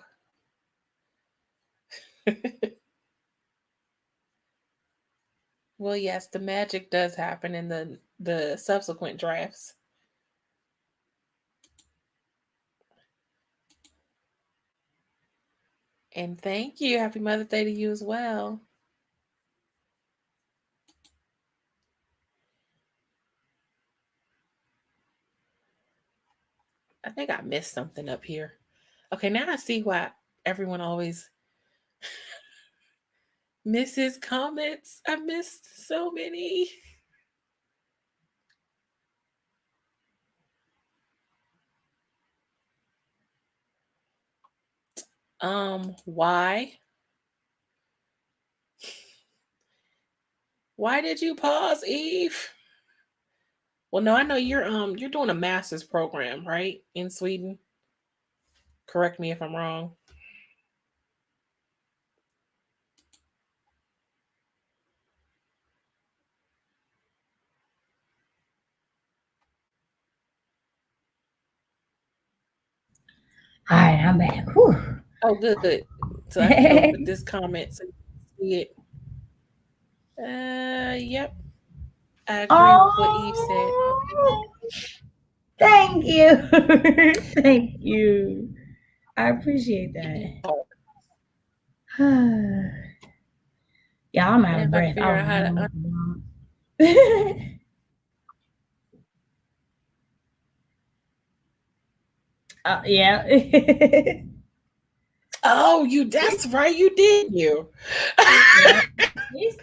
Well, yes, the magic does happen in the subsequent drafts. And thank you. Happy Mother's Day to you as well. I think I missed something up here. Okay, now I see why everyone always misses comments. I missed so many. Why? Why did you pause, Eve? Well, no, I know you're doing a master's program, right? In Sweden. Correct me if I'm wrong. All right, I'm back. Whew. Oh, good. So I can go put this comment so you can see it. Yep. I agree with what Eve said. Oh, thank you. Thank you. I appreciate that. Yeah, I'm out And of if I can breath. figure out how to yeah. Oh, that's right, you did you.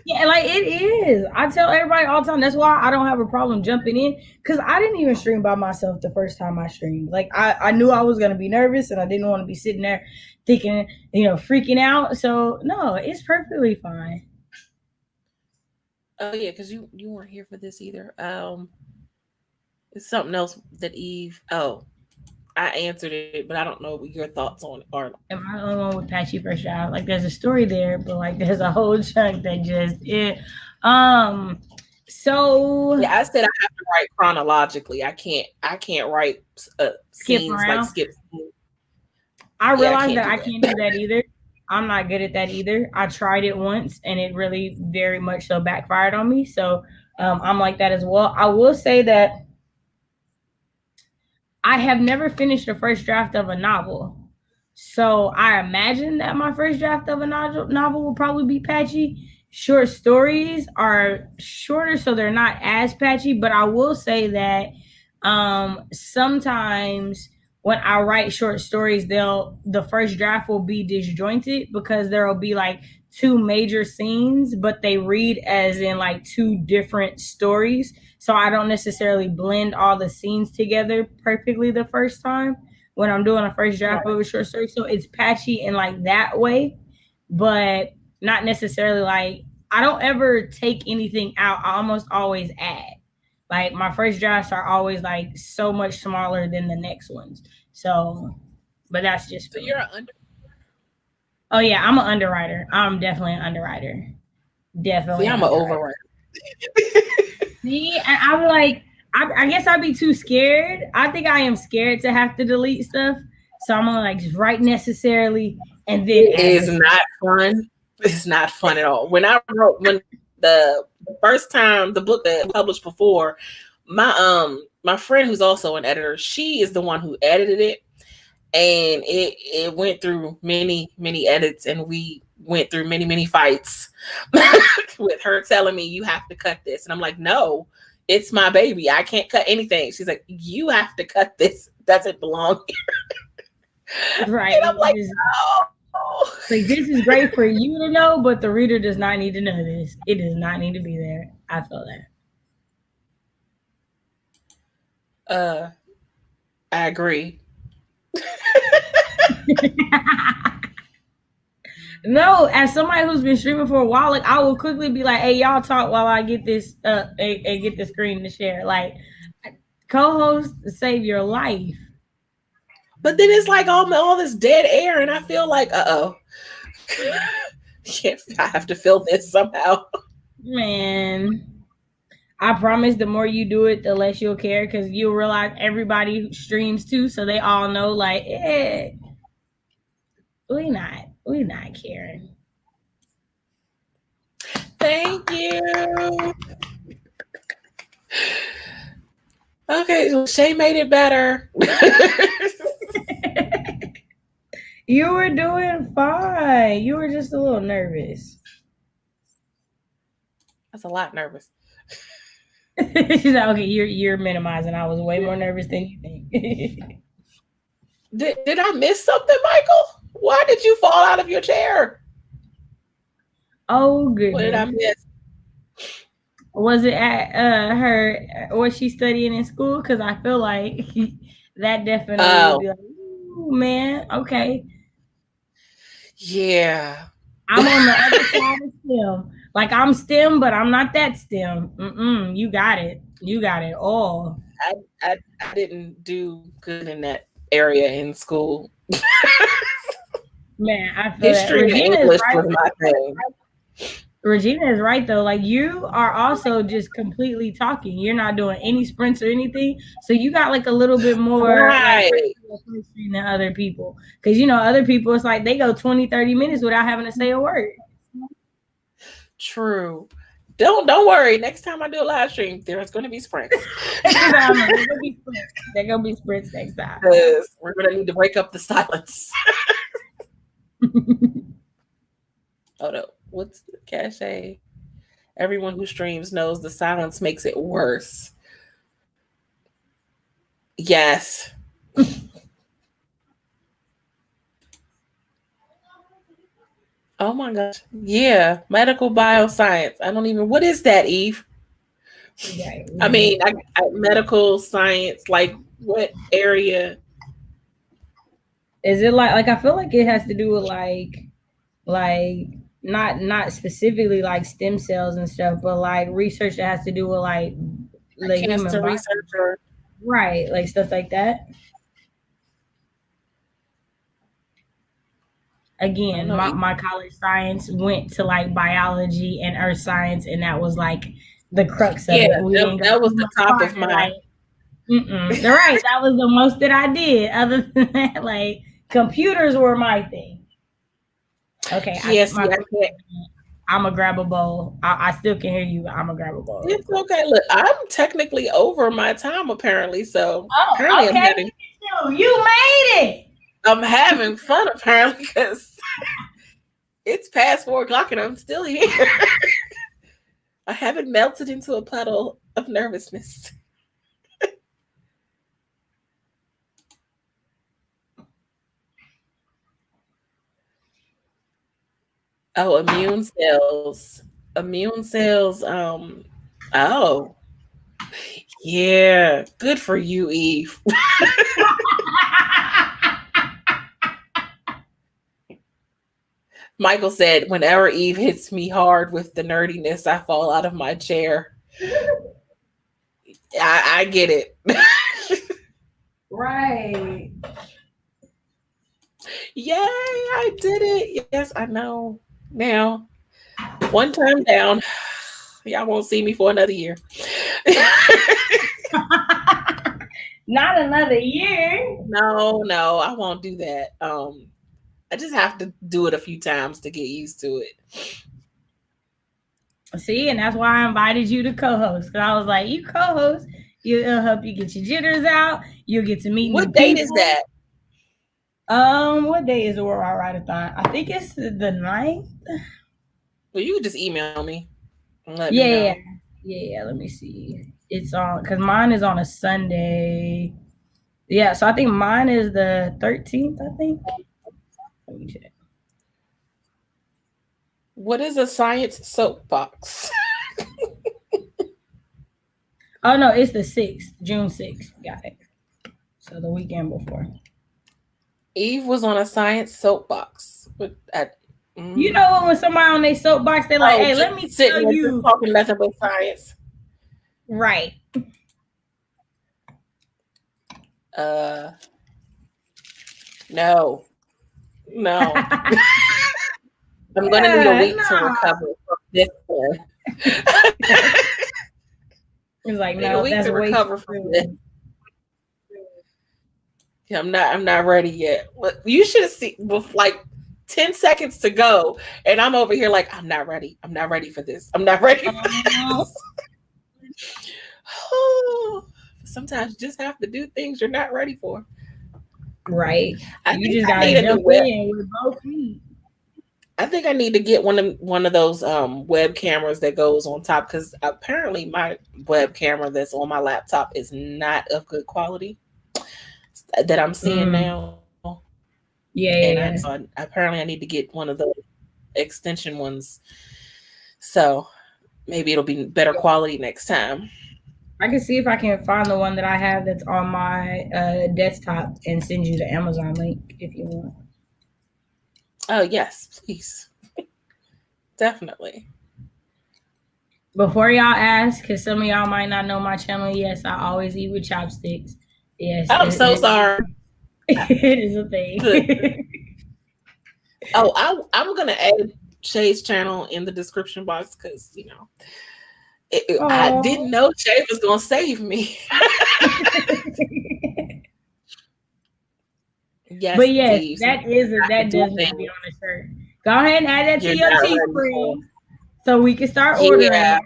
Yeah, like it is. I tell everybody all the time. That's why I don't have a problem jumping in because I didn't even stream by myself the first time I streamed. Like I knew I was gonna be nervous and I didn't want to be sitting there thinking, freaking out. So no, it's perfectly fine. Oh yeah, because you weren't here for this either. It's something else that Eve. Oh, I answered it, but I don't know what your thoughts on it are. Am I the only one with patchy first child? Like there's a story there, but like there's a whole chunk that just it. So Yeah, I said I have to write chronologically. I can't write skip scenes like around. skip scenes. I Yeah, I realized can't that do I that. can't do that either. I'm not good at that either. I tried it once and it really very much so backfired on me. So I'm like that as well. I will say that I have never finished the first draft of a novel. So I imagine that my first draft of a novel will probably be patchy. Short stories are shorter, so they're not as patchy. But I will say that sometimes when I write short stories, the first draft will be disjointed because there will be like two major scenes, but they read as in like two different stories. So I don't necessarily blend all the scenes together perfectly the first time when I'm doing a first draft of a short story. So it's patchy in like that way, but not necessarily like I don't ever take anything out. I almost always add. Like my first drafts are always like so much smaller than the next ones. So, but that's just So for you're me. an under. Oh yeah, I'm an underwriter. I'm definitely an underwriter. See, Definitely an I'm an underwriter. overwriter. See, and I'm like, I guess I'd be too scared. I think I am scared to have to delete stuff. So I'm gonna like just write necessarily and then It add is this. not fun. It's not fun at all. When the first time the book that I published before, my friend who's also an editor, she is the one who edited it, and it went through many edits, and we went through many fights with her telling me you have to cut this, and I'm like, no, it's my baby, I can't cut anything. She's like, you have to cut this. doesn't belong here. Right. And I'm like, oh. Like, this is great for you to know, but the reader does not need to know this. It does not need to be there. I feel that. I agree. No, as somebody who's been streaming for a while, like I will quickly be like, "Hey, y'all talk while I get this and get the screen to share." Like, co-host save your life. But then it's like all this dead air, and I feel like, yeah, I have to fill this somehow. Man, I promise the more you do it, the less you'll care, because you'll realize everybody streams too, so they all know, like, we not caring. Thank you. Okay, so Shay made it better. You were doing fine. You were just a little nervous. That's a lot nervous. She's like, okay, you're minimizing. I was way more nervous than you think. Did I miss something, Michael? Why did you fall out of your chair? Oh goodness. What did I miss? Was it at her? Was she studying in school? Because I feel like that definitely would be like, ooh, man, okay. Yeah. I'm on the other side of STEM. Like, I'm STEM, but I'm not that STEM. You got it. You got it all. I didn't do good in that area in school. Man, I feel history that. and English was my thing. Regina is right though. Like, you are also just completely talking. You're not doing any sprints or anything. So you got like a little bit more like than other people. Because other people, it's like they go 20, 30 minutes without having to say a word. True. Don't worry. Next time I do a live stream, there's going to be sprints. They're going to be sprints next time. Because we're going to need to break up the silence. Oh no. What's the cachet? Everyone who streams knows the silence makes it worse. Yes. Oh my gosh. Yeah. Medical bioscience. What is that, Eve? Right. I mean, medical science, like what area? Is it like I feel like it has to do with like not specifically like stem cells and stuff, but like research that has to do with like the cancer researcher, right? Like stuff like that. Again, my college science went to like biology and earth science, and that was like the crux of it. That was the top of mine. Right, that was the most that I did. Other than that, like computers were my thing. Okay. Yes, I'm gonna grab a bowl. I still can hear you. I'm gonna grab a bowl. It's okay. Look, I'm technically over my time apparently. So apparently okay. You made it. I'm having fun apparently because it's past 4:00 and I'm still here. I haven't melted into a puddle of nervousness. Oh, immune cells. Oh. Yeah. Good for you, Eve. Michael said, whenever Eve hits me hard with the nerdiness, I fall out of my chair. I get it. Right. Yay, I did it. Yes, I know. Now, one time down, y'all won't see me for another year. Not another year. No, I won't do that. I just have to do it a few times to get used to it. See, and that's why I invited you to co-host. Because I was like, you co-host, it'll help you get your jitters out. You'll get to meet What date is that? What day is the World Wide Write-a-thon? I think it's the 9th. Well, you can just email me. Yeah. Let me see. It's on because mine is on a Sunday. Yeah, so I think mine is the 13th, I think. Let me check. What is a science soapbox? Oh no, it's the 6th, June 6th. Got it. So the weekend before. Eve was on a science soapbox. You know when somebody on their soapbox, they're like, "Hey, let me sitting tell there just you." talking nothing but science. Right. No. I'm going to need a week to No. recover from this one. It's like, Need a no, week that's to way recover too from this. soon. Yeah, I'm not ready yet. You should have seen with like 10 seconds to go, and I'm over here like, I'm not ready. I'm not ready for this. I'm not ready for this. Sometimes you just have to do things you're not ready for. Right. I You think just I gotta need a new jump web. in with both feet. I think I need to get one of those web cameras that goes on top, because apparently my web camera that's on my laptop is not of good quality that I'm seeing now. Yeah, And yeah. apparently I need to get one of those extension ones. So maybe it'll be better quality next time. I can see if I can find the one that I have that's on my desktop and send you the Amazon link if you want. Oh yes, please. Definitely. Before y'all ask, because some of y'all might not know my channel, yes, I always eat with chopsticks. Yes, I'm so sorry. it is a thing. I'm gonna add Shay's channel in the description box, because I didn't know Shay was gonna save me. Yes, but yes, Steve, that does need to be on the shirt. Go ahead and add that to your Teespring so we can start ordering.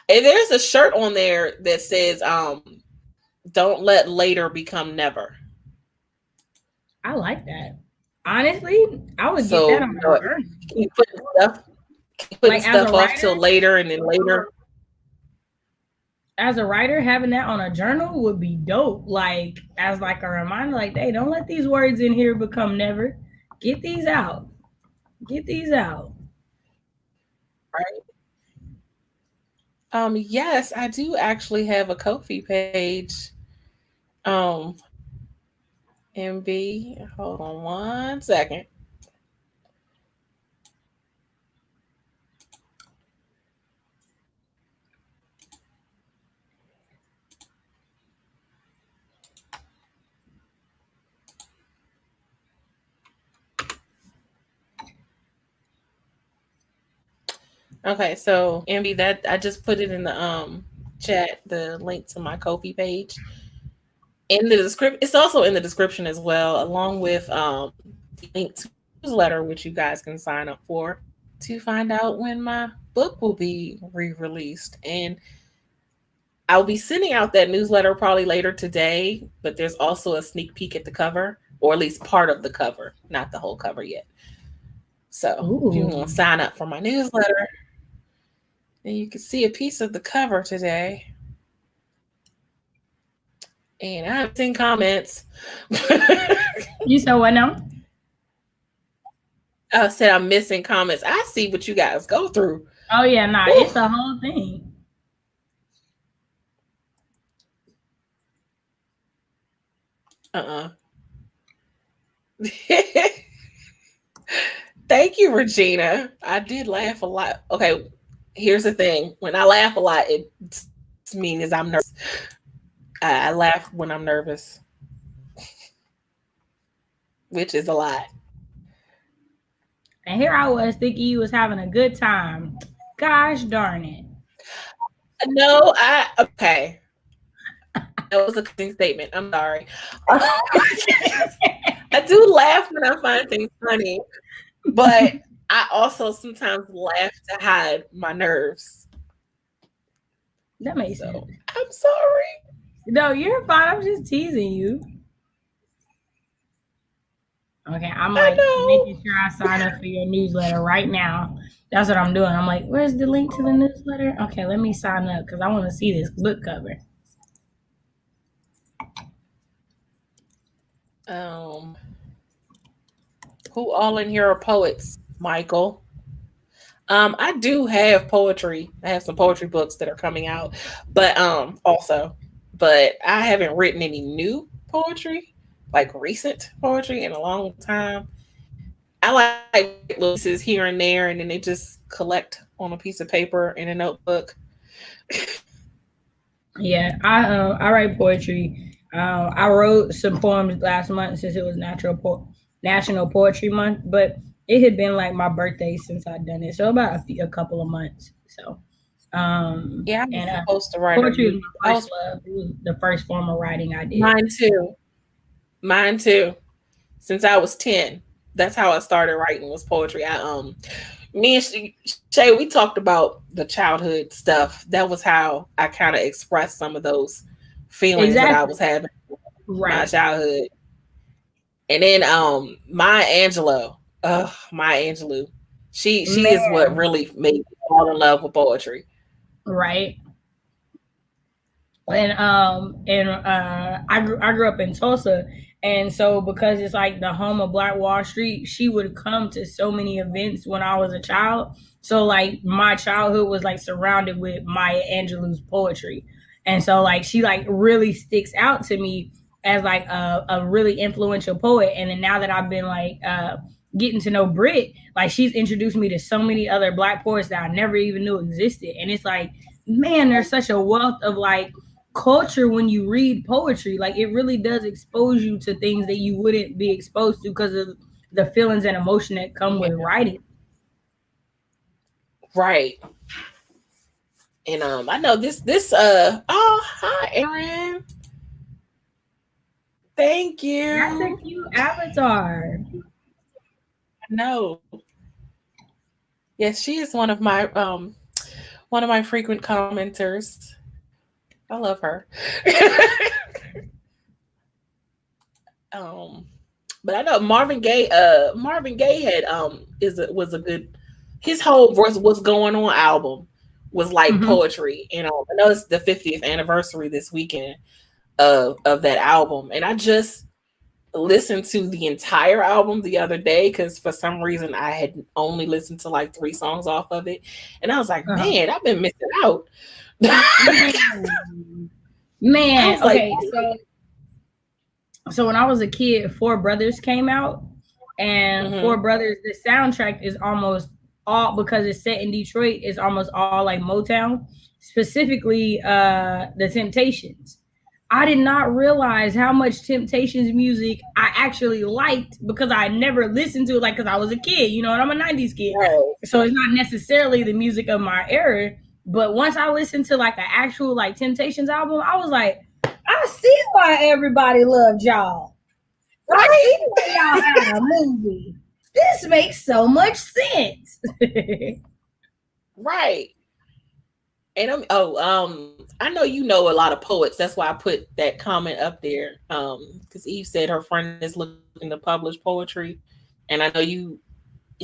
And there's a shirt on there that says "Don't let later become never." I like that. Honestly, I would get that on a journal. Keep putting stuff off till later, and then later. As a writer, having that on a journal would be dope. Like as like a reminder, like, hey, don't let these words in here become never. Get these out. Get these out. Right. Yes, I do actually have a Ko-fi page. MB, hold on one second. Okay, so MB, that I just put it in the chat, the link to my Ko-fi page. In the description, it's also in the description as well, along with the link to the newsletter, which you guys can sign up for to find out when my book will be re-released. And I'll be sending out that newsletter probably later today, but there's also a sneak peek at the cover, or at least part of the cover, not the whole cover yet. So if you want to sign up for my newsletter, then you can see a piece of the cover today. And I haven't seen comments. You said what now? I said I'm missing comments. I see what you guys go through. Oh yeah, nah, it's a whole thing. Thank you, Regina. I did laugh a lot. Okay, here's the thing. When I laugh a lot, it means I'm nervous. I laugh when I'm nervous, which is a lot. And here I was thinking you was having a good time. Gosh darn it. No, okay. That was a clean statement. I'm sorry. I do laugh when I find things funny, but I also sometimes laugh to hide my nerves. That makes sense. I'm sorry. No, you're fine. I'm just teasing you. Okay, I'm like making sure I sign up for your newsletter right now. That's what I'm doing. I'm like, where's the link to the newsletter? Okay, let me sign up because I want to see this book cover. Um, who all in here are poets? Michael. I do have poetry. I have some poetry books that are coming out, but also, but I haven't written any new poetry, like recent poetry, in a long time. I like little pieces here and there, and then they just collect on a piece of paper in a notebook. Yeah, I write poetry. I wrote some poems last month since it was National Poetry Month, but it had been like my birthday since I'd done it, so about a couple of months. So, Yeah, I was and supposed to write a poetry is new. my first love. It was the first form of writing I did. Mine too. Mine too. Since I was 10, that's how I started writing was poetry. Me and Shay, we talked about the childhood stuff. That was how I kind of expressed some of those feelings that I Exactly. was having in my Right. childhood. And then Maya Angelou, Maya Angelou, she is what Man, really made me fall in love with poetry. right. I grew up in Tulsa, and so because it's like the home of Black Wall Street, she would come to so many events when I was a child. So like my childhood was like surrounded with Maya Angelou's poetry, and so like she like really sticks out to me as like a really influential poet. And then now that I've been like getting to know Brit, like she's introduced me to so many other Black poets that I never even knew existed, and it's like, man, there's such a wealth of like culture when you read poetry. Like it really does expose you to things that you wouldn't be exposed to because of the feelings and emotion that come with Yeah, writing. right. And I know this oh, hi Aaron. Thank That's a you. cute avatar. I know. Yes, she is one of my frequent commenters. I love her. um but I know Marvin Gaye had was a good, his whole what's going on album was like Hmm. poetry. I know it's the 50th anniversary this weekend of that album, and I just listened to the entire album the other day because for some reason I had only listened to like 3 songs off of it, and I was like, Uh-huh. man, I've been missing out. I Man, man. was like, Okay, so when I was a kid, Four Brothers came out, and Four mhm. Brothers, the soundtrack is almost all, because it's set in Detroit, it's almost all like Motown, specifically the Temptations. I did not realize how much Temptations music I actually liked because I never listened to it, like, because I was a kid, you know, and I'm a 90s kid. Right. So it's not necessarily the music of my era. But once I listened to like an actual like Temptations album, I was like, I see why everybody loved y'all. I see Right. why y'all had a movie. This makes so much sense. Right. And I know you know a lot of poets. That's why I put that comment up there. Because Eve said her friend is looking to publish poetry, and I know you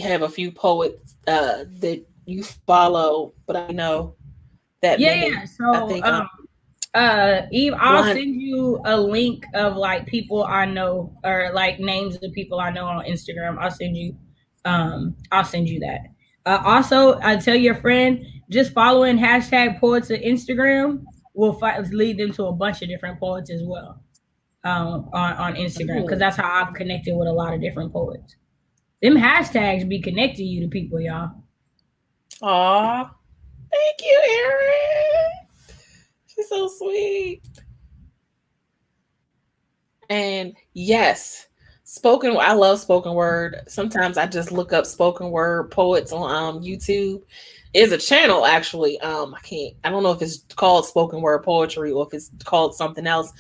have a few poets that you follow, but I know that Yeah, many. yeah. I So think Eve, I'll blind. send you a link of like people I know, or like names of people I know on Instagram. I'll send you that. Also, I tell your friend, just following hashtag poets on Instagram will lead them to a bunch of different poets as well, on Instagram, because Ooh. that's how I've connected with a lot of different poets. Them hashtags be connecting you to people, y'all. Aw, thank you, Erin. She's so sweet. And yes, spoken. I love spoken word. Sometimes I just look up spoken word poets on YouTube. Is a channel actually. I can't. I don't know if it's called spoken word poetry or if it's called something else.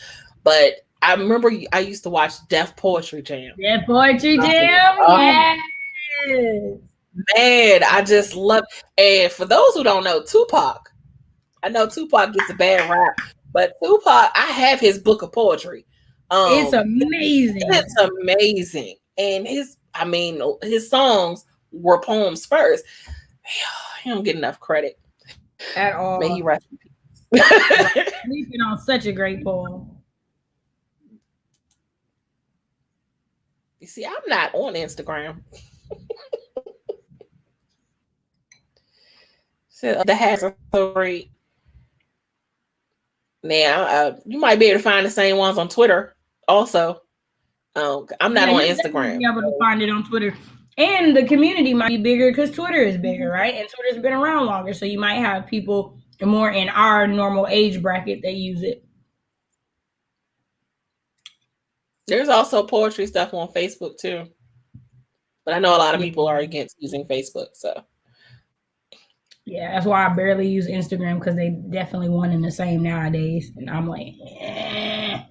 But I remember I used to watch Deaf Poetry Jam. That poetry jam, Oh yes. man, I just love. And for those who don't know, Tupac. I know Tupac gets a bad rap, but Tupac, I have his book of poetry. It's Um, it's amazing amazing, and his songs were poems first. He don't get enough credit. at May he all. rest in peace. Sleeping on such a great poem. You see, I'm not on Instagram. So the hashtags are so great. Now, you might be able to find the same ones on Twitter also. I'm not on you'll definitely Instagram. be able to find it on Twitter. And the community might be bigger because Twitter is bigger, right? And Twitter's been around longer. So you might have people more in our normal age bracket that use it. There's also poetry stuff on Facebook too. But I know a lot of people are against using Facebook, so. Yeah, that's why I barely use Instagram because they definitely one and the same nowadays. And I'm like, Yeah,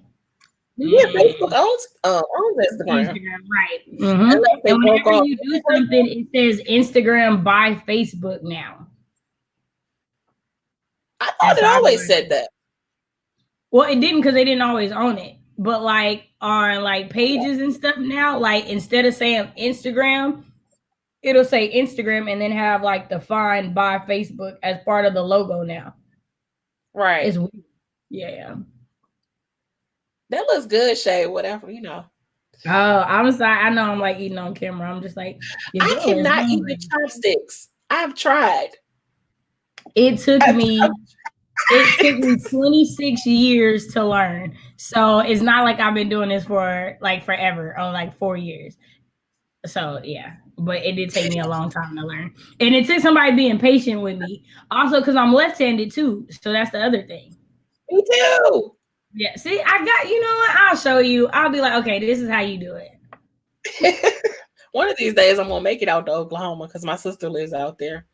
Facebook owns Instagram. Right. Mm-hmm. And whenever you do something, it says Instagram by Facebook now. I thought it always said that. Well, it didn't because they didn't always own it. But like on like pages and stuff now, like instead of saying Instagram, it'll say Instagram and then have like the find by Facebook as part of the logo now. Right. It's weird. Yeah. That looks good, Shay. Whatever, you know. Oh, I'm sorry. I know I'm like eating on camera. I'm just like, I cannot eat with chopsticks. I've tried. It took me 26 years to learn. So it's not like I've been doing this for like forever or like 4 years. So yeah, but it did take me a long time to learn. And it took somebody being patient with me. Also, because I'm left-handed too. So that's the other thing. Me too. Yeah, see, I got, you know what? I'll show you. I'll be like, okay, this is how you do it. One of these days, I'm going to make it out to Oklahoma because my sister lives out there.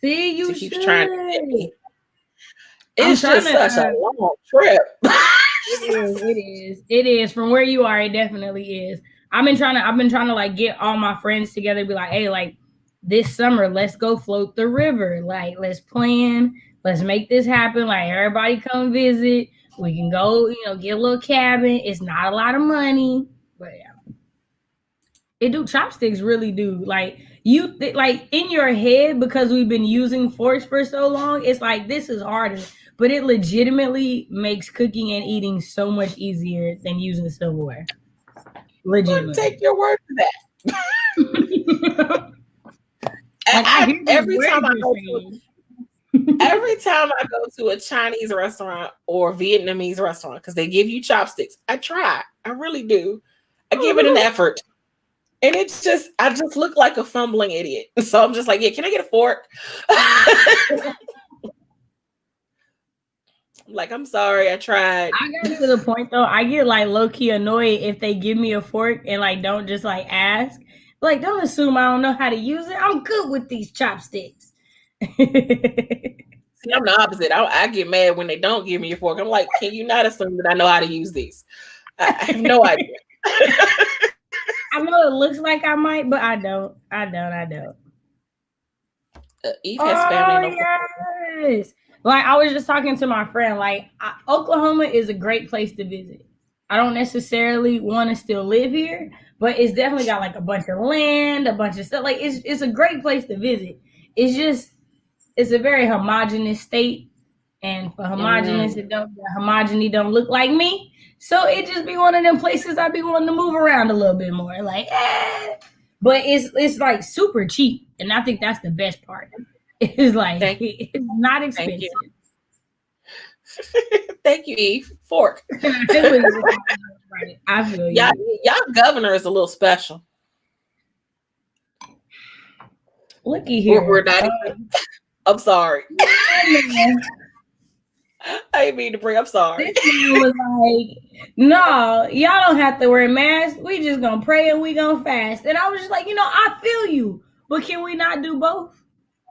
See, you she keeps trying to get me. It's just such a long trip. It is. From where you are, it definitely is. I've been trying to like get all my friends together, be like, hey, like this summer, let's go float the river. Like, let's plan. Let's make this happen. Like, everybody come visit. We can go, get a little cabin. It's not a lot of money, but yeah. It do. Chopsticks really do. Like, like in your head, because we've been using forks for so long, it's like, this is harder. But it legitimately makes cooking and eating so much easier than using silverware. Legitimately. Take your word for that. Every time I go to a Chinese restaurant or Vietnamese restaurant, because they give you chopsticks, I try. I really do. I give it an effort. And it's just, I just look like a fumbling idiot. So I'm just like, yeah, can I get a fork? Like, I'm sorry, I tried. I got to the point though, I get like low-key annoyed if they give me a fork and like don't just like ask. Like, don't assume I don't know how to use it. I'm good with these chopsticks. See, I'm the opposite. I get mad when they don't give me a fork. I'm like, can you not assume that I know how to use these? I have no idea. I know it looks like I might, but I don't. Eve has family. Yes. Like, I was just talking to my friend, like, Oklahoma is a great place to visit. I don't necessarily want to still live here, but it's definitely got like a bunch of land, a bunch of stuff. Like, it's a great place to visit. It's just, it's a very homogenous state. And for homogenous, homogeny don't look like me. So it just be one of them places I'd be wanting to move around a little bit more. Like, But it's like super cheap. And I think that's the best part. It's like, it's not expensive. Thank you, Eve. Fork. I feel you. Y'all governor is a little special. Looky here. We're not even, I'm sorry. I didn't mean to bring. I'm sorry. This man was like, no, y'all don't have to wear masks. We just gonna pray and we gonna fast. And I was just like, I feel you, but can we not do both?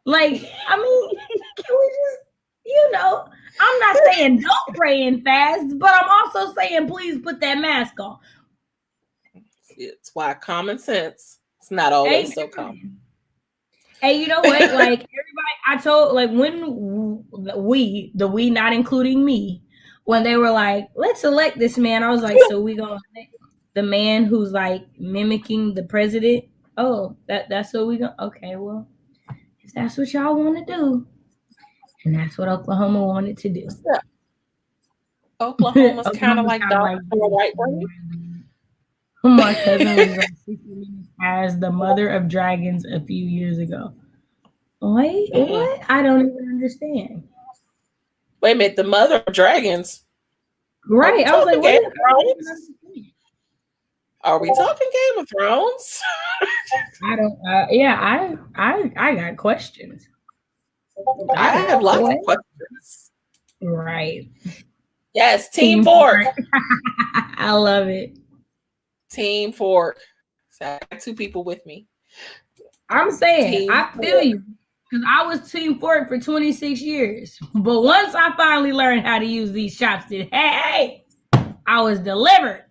Like, I mean, can we just, I'm not saying don't pray and fast, but I'm also saying please put that mask on. It's why common sense. It's not always so common. Hey, you know what? Like, everybody, I told, like, when we not including me, when they were like, let's elect this man, I was like, so we gonna elect the man who's like mimicking the president? Oh, that's what we gonna, okay, well, if that's what y'all want to do, and that's what Oklahoma wanted to do. Yeah. Oklahoma's kind of like Donald White, right? My cousin was on 60 Minutes as the mother of dragons a few years ago. Wait, what? I don't even understand. Wait a minute, the mother of dragons. Are we Right. I was like, talking what Game is of I don't even Thrones? understand. Are we talking Game of Thrones? I don't yeah, I got questions. I I have don't lots of what? questions. Right. Yes, Team Team Fork. Fork. I love it. Team Fork. So I got 2 people with me. I'm saying, Team I feel Fork. you. Because I was Team Fork for 26 years. But once I finally learned how to use these chopsticks, hey, I was delivered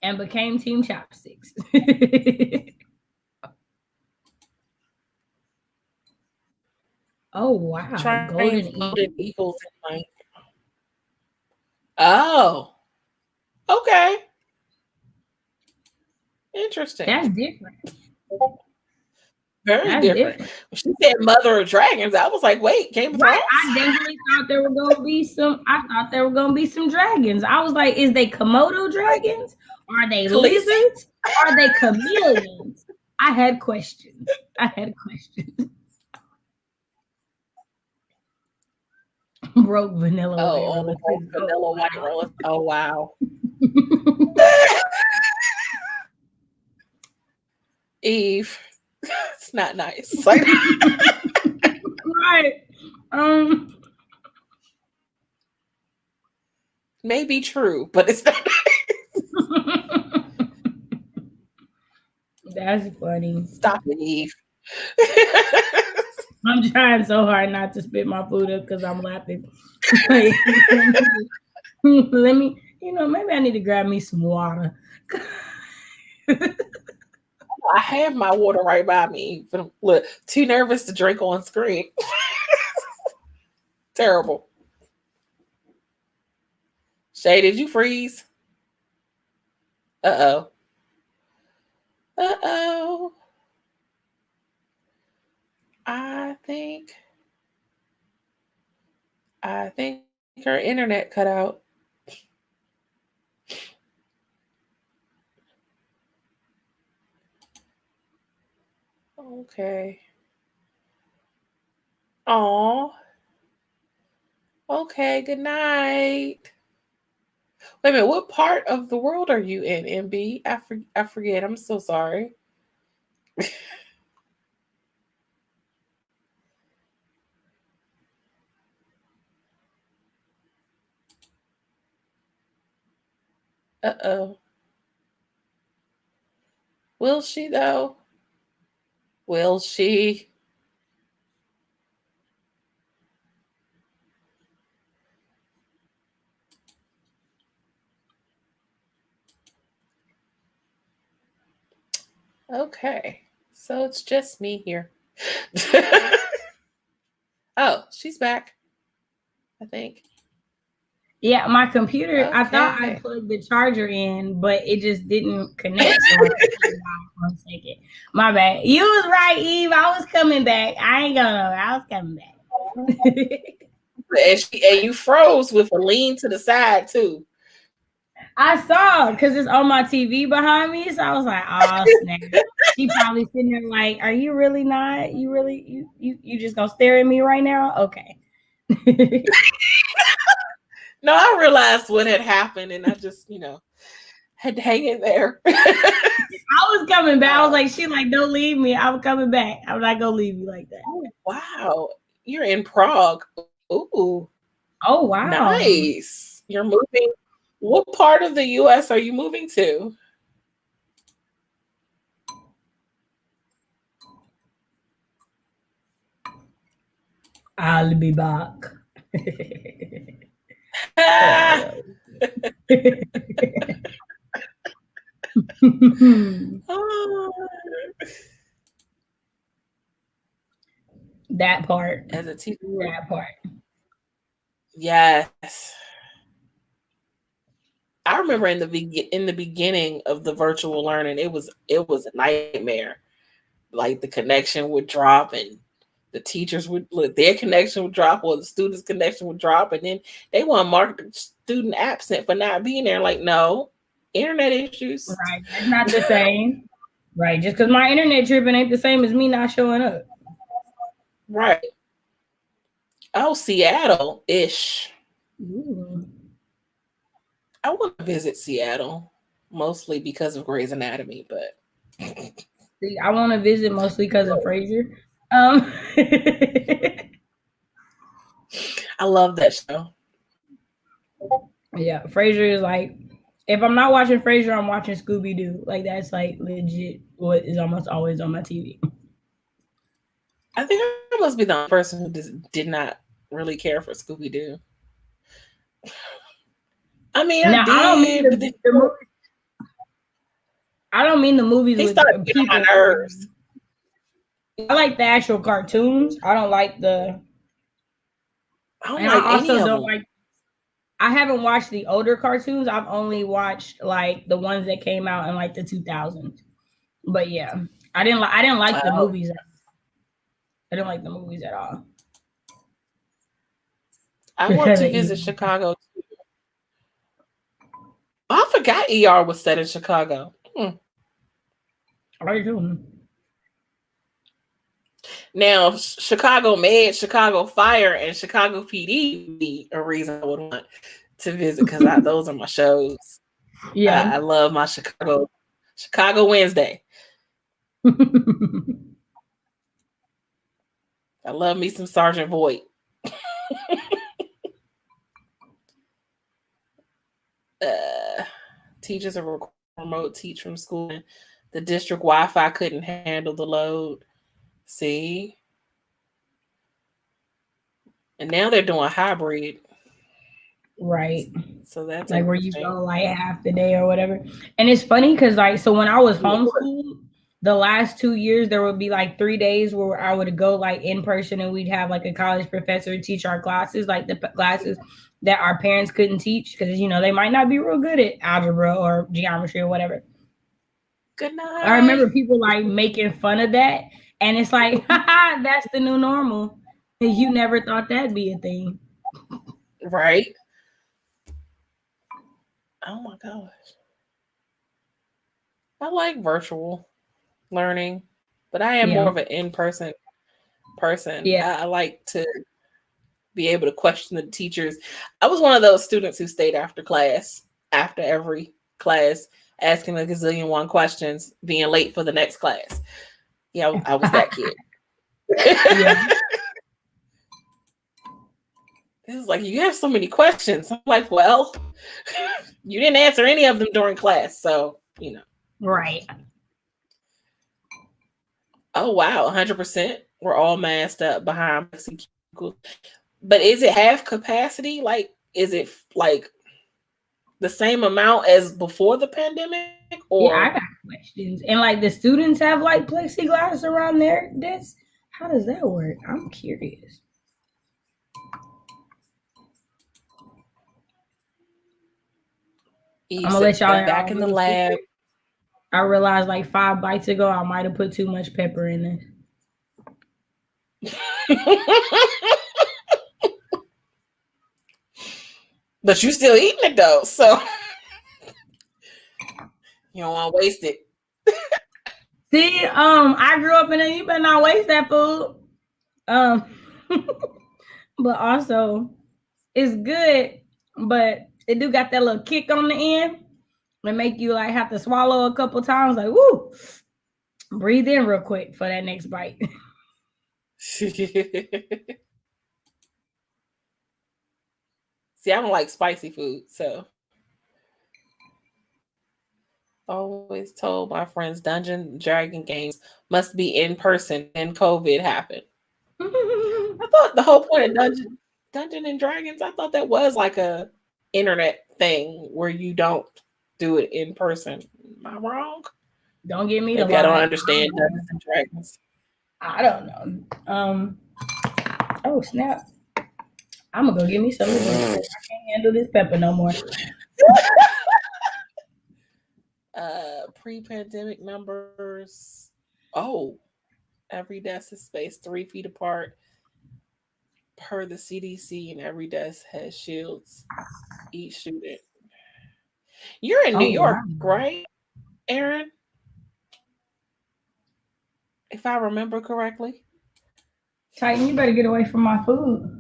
and became Team Chopsticks. Oh, wow. Trains Golden golden Eagle? eagles in my. Oh, okay. Interesting. That's different. Very That's different. different. When she said Mother of Dragons, I was like, wait, Game of Right. Thrones? I definitely thought there were gonna be some. I thought there were gonna be some dragons. I was like, is they Komodo Like dragons? Are they Khaleesi? lizards? Are they chameleons? I had questions. I had questions. Broke vanilla white Oh, roller. oh, vanilla white roll. Oh, wow. Eve, it's not nice. Like, Right. Um. may be true, but it's not. That's funny. Stop it, Eve. I'm trying so hard not to spit my food up because I'm laughing. Like, let me, maybe I need to grab me some water. I have my water right by me, but I'm look, too nervous to drink on screen. Terrible. Shay, did you freeze? Uh-oh. Uh-oh. I think her internet cut out. Okay. Oh. Okay, good night. Wait a minute, what part of the world are you in, MB? I forget. I'm so sorry. Uh-oh. Will she though? Will she? Okay. So it's just me here. Oh, she's back, I think. Yeah, my computer, I thought I Okay. plugged the charger in, but it just didn't connect. So I had to shut it off for a second. My bad. You was right, Eve. I was coming back. I ain't gonna, I was coming back. And you froze with a lean to the side too. I saw because it's on my TV behind me. So I was like, oh snap. She probably sitting there like, are you really not? You really you just gonna stare at me right now? Okay. No, I realized what had happened and I just, had to hang in there. I was coming back. I was like, she like, don't leave me. I'm coming back. I'm not gonna leave you like that. Oh, wow. You're in Prague. Ooh, Oh wow. nice. You're moving. What part of the US are you moving to? I'll be back. Ah! Oh. That part. As a teacher. That part. Yes. I remember in the beginning of the virtual learning, it was a nightmare. Like the connection would drop and the teachers would look, their connection would drop or the students' connection would drop, and then they want to mark the student absent for not being there. Like, no, Internet issues. Right. That's not the same. Right. Just because my internet tripping ain't the same as me not showing up. Right. Oh, Seattle-ish. Ooh. I want to visit Seattle, mostly because of Grey's Anatomy, but See, I want to visit mostly because of Frasier. Um, I love that show. yeah, Frasier is like, if I'm not watching Frasier, I'm watching Scooby Doo. Like that's like legit what is almost always on my TV. I think I must be the only person who did not really care for Scooby Doo. I mean, I Now I don't mean did, but then the movies. I don't mean the movies he with started getting on people. my nerves. I like the actual cartoons. I don't like the. I don't And like I any also of don't them. like. I haven't watched the older cartoons. I've only watched like the ones that came out in like the 2000s. But yeah, I didn't like. I didn't like the Oh, movies. I didn't like the movies at all I want because to of visit ER. Chicago too. I forgot ER was set in Chicago. I do. Now, Chicago Med, Chicago Fire, and Chicago PD would be a reason I would want to visit because those are my shows. Yeah. I love my Chicago Wednesday. I love me some Sergeant Voight. Teachers are remote teach from school. The district Wi-Fi couldn't handle the load. See? And now they're doing hybrid. Right. So that's Like where you interesting. go like half the day or whatever. And it's funny because like so when I was homeschooled, the last 2 years there would be like 3 days where I would go like in person and we'd have like a college professor teach our classes, like the classes that our parents couldn't teach because they might not be real good at algebra or geometry or whatever. Good I night. remember people like making fun of that, and it's like, haha, that's the new normal. You never thought that'd be a thing. Right? Oh my gosh. I like virtual learning, but I am more Yeah. of an in-person person. Yeah. I like to be able to question the teachers. I was one of those students who stayed after class, after every class, asking a gazillion one questions, being late for the next class. Yeah, I was that kid. Yeah. It's like, you have so many questions. I'm like, well, you didn't answer any of them during class. So, Right. Oh, wow. 100%. We're all masked up behind. But is it half capacity? Like, is it like the same amount as before the pandemic? Yeah, I Or got questions. And like the students have like plexiglass around their desks. How does that work? I'm curious. you I'm gonna said let y'all in back on a in the little lab? secret. I realized like 5 bites ago I might have put too much pepper in this. But you still eating it though, so you don't want to waste it. See, I grew up in it. You better not waste that food. Um, but also it's good, but it do got that little kick on the end that make you like have to swallow a couple times. Like, woo, breathe in real quick for that next bite. See, I don't like spicy food, so always told my friends Dungeon Dragon games must be in person and COVID happened. I thought the whole point of Dungeon and Dragons, I thought that was like a internet thing where you don't do it in person. Am I wrong? Don't get me to Maybe I don't lie. understand Dungeons and Dragons. I don't know. Oh snap! I'm gonna go get me something to drink. I can't handle this pepper no more. Pre-pandemic numbers. Oh, every desk is spaced 3 feet apart per the CDC, and every desk has shields. Each student. You're in New Oh York, wow. right, Aaron? If I remember correctly. Titan, you better get away from my food.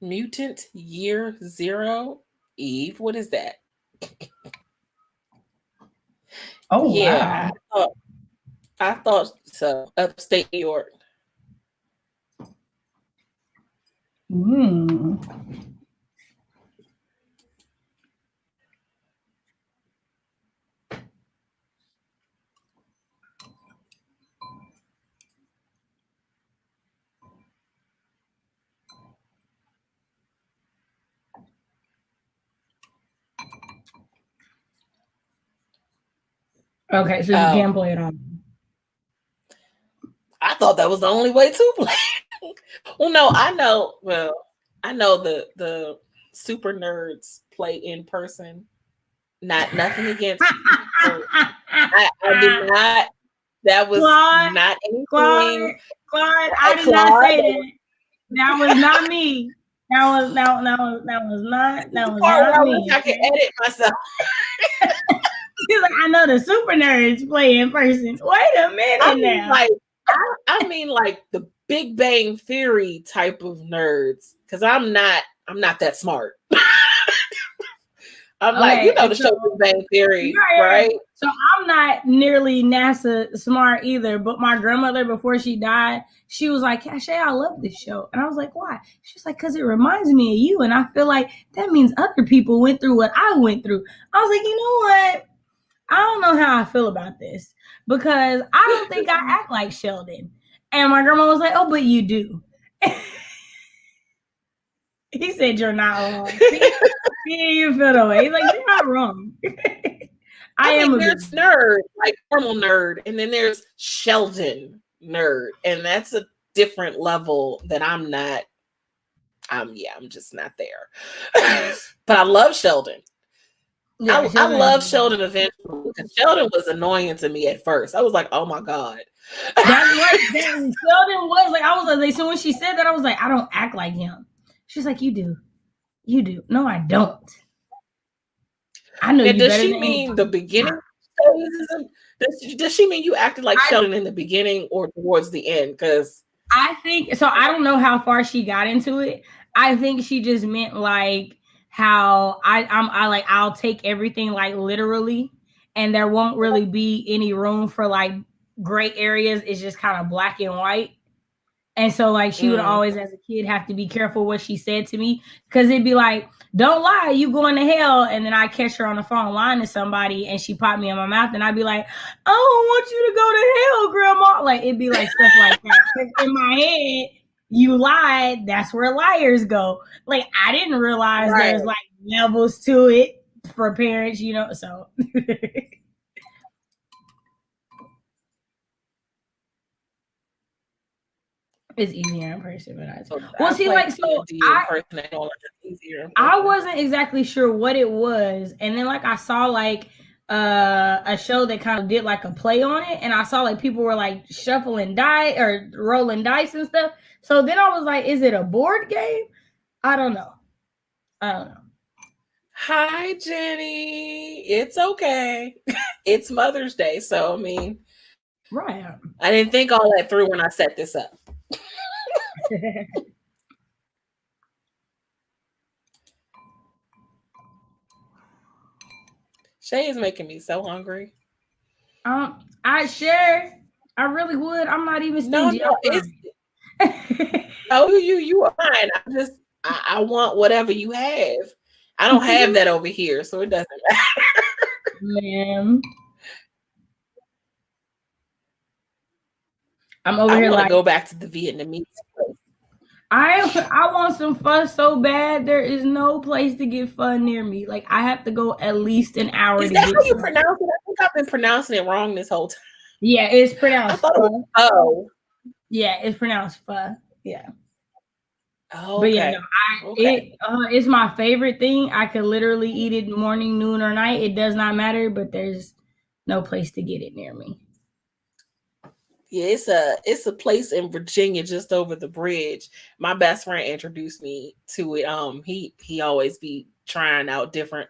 Mutant Year Zero. Eve, what is that? Oh Yeah, wow. I thought so. Upstate New York. Mm. Okay, so you Oh, can't play it on. I thought that was the only way to play. Well, no, I know. Well, I know the super nerds play in person. Not nothing against you. I did not. That was Claude, not Claude, anything. Claude, I did not Claude, say that. That was not me. That the was part where not I wish me. I could Okay? edit myself. He's like, I know the super nerds play in person. Wait a I minute mean, now. like, I mean, like the Big Bang Theory type of nerds, because I'm not that smart. I'm like, you Okay, know, the so show Big Bang Theory, yeah. right? So I'm not nearly NASA smart either. But my grandmother, before she died, she was like, Shay, I love this show. And I was like, why? She's like, because it reminds me of you. And I feel like that means other people went through what I went through. I was like, you know what? I don't know how I feel about this because I don't think I act like Sheldon. And my grandma was like, oh, but you do. He said, you're not wrong. See, you feel that way. He's like, you're not wrong. I I am mean, a bit. there's nerd, like normal nerd, and then there's Sheldon nerd, and that's a different level that I'm not. I'm just not there. But I love Sheldon. Yeah, I Sheldon love is. Sheldon eventually because Sheldon was annoying to me at first. I was like, oh my God. That's right. Sheldon was like, I was like, so when she said that, I was like, I don't act like him. She's like, you do. You do. No, I don't. I know Now, you does better she than mean the anybody. beginning? Does she mean you acted like Sheldon in the beginning or towards the end? Because I think so. I don't know how far she got into it. I think she just meant like how I like I'll take everything like literally, and there won't really be any room for like gray areas. It's just kind of black and white. And so, like, she would always, as a kid, have to be careful what she said to me because it'd be like, don't lie, you going to hell. And then I catch her on the phone lying to somebody and she popped me in my mouth. And I'd be like, I don't want you to go to hell, grandma. Like, it'd be like stuff like that. In my head, you lied. That's where liars go. Like, I didn't realize right. there's like levels to it for parents, you know. So. It's easier in person, but well, see, like, so I wasn't exactly sure what it was, and then like I saw like a show that kind of did like a play on it, and I saw like people were like shuffling dice or rolling dice and stuff. So then I was like, is it a board game? I don't know. Hi, Jenny. It's okay. It's Mother's Day, so I mean, Right. I didn't think all that through when I set this up. Shay is making me so hungry. I share. I really would. I'm not even stingy. No, oh, you are fine. I want whatever you have. I don't have that over here, so it doesn't matter. Man. I'm over here want like to go back to the Vietnamese place. I want some pho so bad. There is no place to get pho near me. Like I have to go at least an hour. Is that how you pronounce it? I think I've been pronouncing it wrong this whole time. Yeah, it's pronounced pho. Oh, yeah, it's pronounced pho. Yeah. Oh, but yeah, no, it's my favorite thing. I could literally eat it morning, noon, or night. It does not matter. But there's no place to get it near me. Yeah, it's a place in Virginia just over the bridge. My best friend introduced me to it. He always be trying out different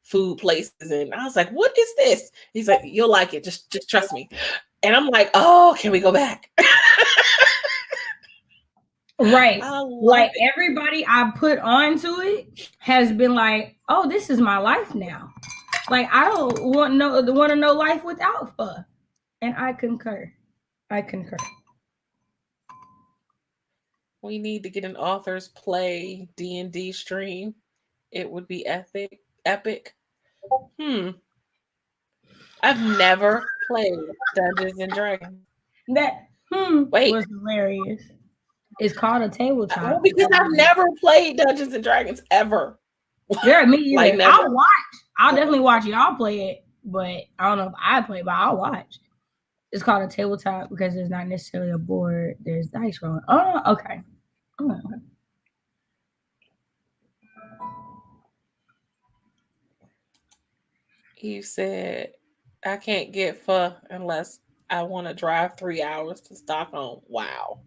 food places, and I was like, "What is this?" He's like, "You'll like it. Just trust me." And I'm like, "Oh, can we go back?" Right. I love Like it. everybody I put onto it has been like, "Oh, this is my life now." Like I don't want to know life without pho, and I concur. I concur. We need to get an author's play D&D stream. It would be epic. Epic. Hmm. I've never played Dungeons and Dragons. That Wait, was hilarious. It's called a well, tabletop. because I've never played Dungeons and Dragons ever. Yeah, me Like either. never. I'll watch. I'll definitely watch y'all play it, but I don't know if I play, but I'll watch. It's called a tabletop because there's not necessarily a board. There's dice rolling. Oh, okay. Oh, okay. You said I can't get pho unless I want to drive 3 hours to Stockholm. Wow.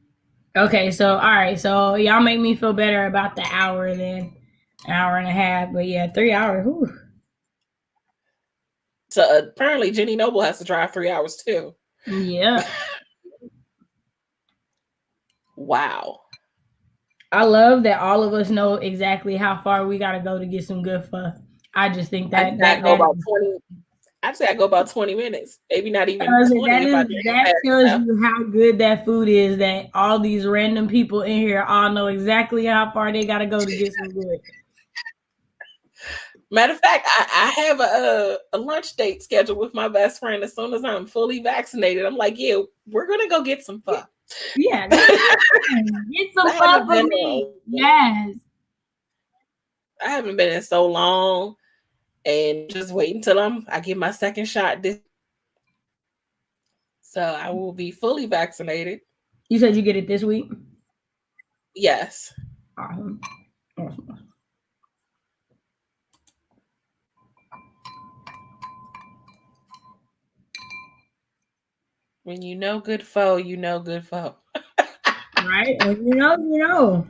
Okay, so all right, so y'all make me feel better about the hour then, an hour and a half. But yeah, 3 hours. Whew. So apparently Jenny Noble has to drive 3 hours too. Yeah, Wow. I love that all of us know exactly how far we gotta go to get some good pho. I just think I that just gotta that go that about 20. I just gotta go about 20 minutes. Maybe not even that 20 if I is drive that fast tells enough. you how good that food is. That all these random people in here all know exactly how far they gotta go to get some good. Matter of fact, I have a lunch date scheduled with my best friend as soon as I'm fully vaccinated. I'm like, yeah, we're gonna go get some pho. Yeah, get some I pho haven't for been me. Yes. I haven't been in so long, and just wait until I get my second shot. So I will be fully vaccinated. You said you get it this week. Yes. Awesome. Awesome. When you know good pho, you know good pho. Right? When you know, you know.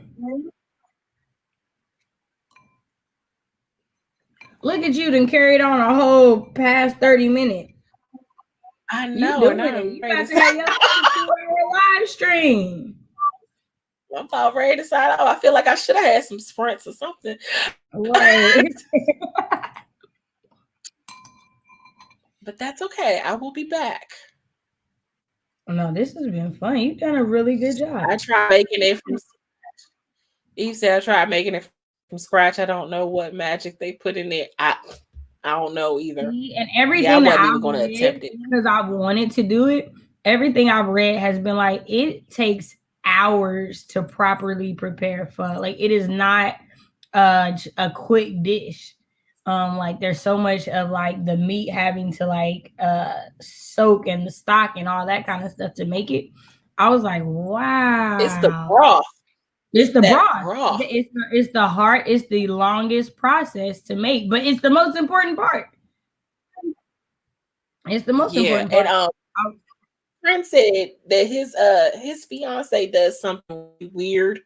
Look at you, done carried on a whole past 30 minutes. I You know, and doing it. I'm You ready about to to have your 2 hour live stream. I'm about ready to sign off. I feel like I should have had some sprints or something. Right. But that's okay. I will be back. No, this has been fun. You've done a really good job. I tried making it from Eve said I tried making it from scratch. I don't know what magic they put in there. I don't know either. And Yeah, I everything that wasn't even I've gonna read, attempt it. because I've wanted to do it, everything I've read has been like, it takes hours to properly prepare pho. Like, it is not a quick dish. Like there's so much of like the meat having to like soak and the stock and all that kind of stuff to make it. I was like, It's the wow. broth. It's It's the that broth. broth. It's the heart. It's the longest process to make, but it's the most important part. It's the most Yeah. important And part. friend said that his fiance does something weird.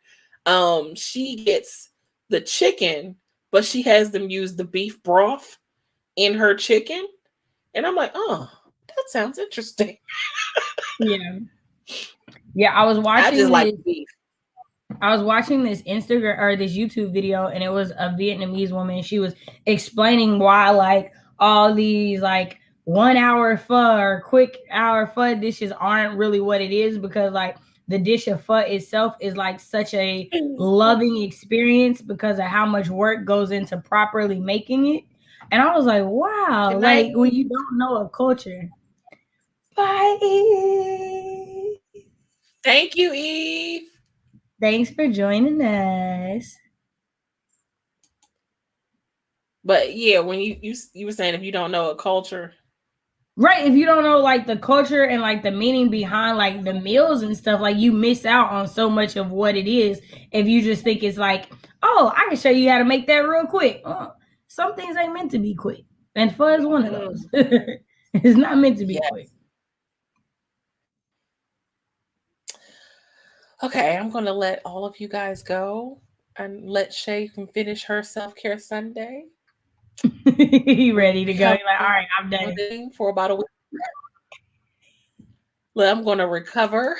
She gets the chicken, but she has them use the beef broth in her chicken. And I'm like, oh, that sounds interesting. Yeah. Yeah, I was I just watching like this. beef. I was watching this Instagram or this YouTube video, and it was a Vietnamese woman. She was explaining why like all these like 1 hour pho or quick hour pho dishes aren't really what it is, because like the dish of pho itself is like such a loving experience because of how much work goes into properly making it. And I was like, wow, Good night. like when you don't know a culture. Bye. Thank you, Eve. Thanks for joining us. But yeah, when you were saying if you don't know a culture, Right, if you don't know like the culture and like the meaning behind like the meals and stuff, like you miss out on so much of what it is if you just think it's like, oh, I can show you how to make that real quick. Some things ain't meant to be quick, and pho is one of those. It's not meant to be yes. quick. Okay, I'm gonna let all of you guys go and let Shay can finish her self-care Sunday. You ready to go? You're like, all right, I'm done. For about a week. I'm gonna recover.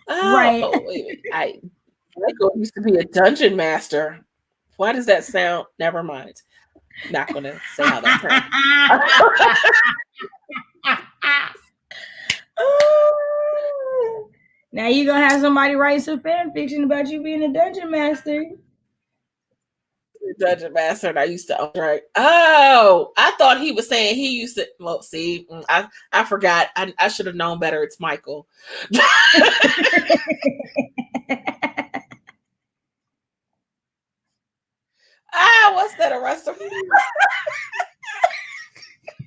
Right. Oh, wait. Michael used to be a dungeon master. Why does that sound? Never mind. Not gonna say how that sounds. Now you gonna have somebody write some fan fiction about you being a dungeon master. Dungeon master, and I used to right. Oh, I thought he was saying he used to. Well, see, I forgot. I should have known better. It's Michael. What's that? A restaurant?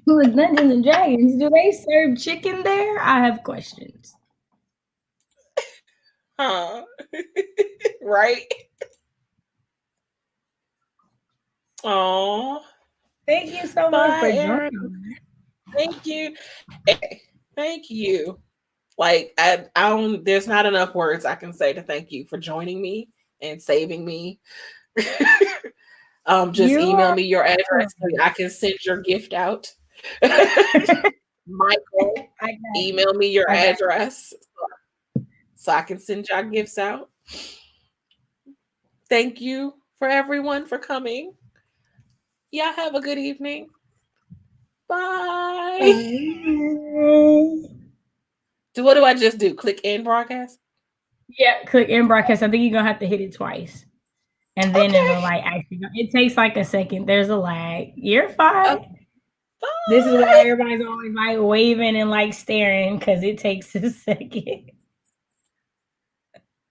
With Dungeons and Dragons, do they serve chicken there? I have questions. Huh? Right? Oh, thank you so much for joining. Thank you. Thank you. Like I don't. There's not enough words I can say to thank you for joining me and saving me. Just email me your address so I can send your gift out. Michael, email me your address so I can send y'all gifts out. Thank you for everyone for coming. Y'all have a good evening. Bye. What do I just do? Click end broadcast? Yeah, click end broadcast. I think you're gonna have to hit it twice. And then it'll like actually it takes like a second. There's a lag. You're fine. Bye. This is why everybody's always like waving and like staring because it takes a second.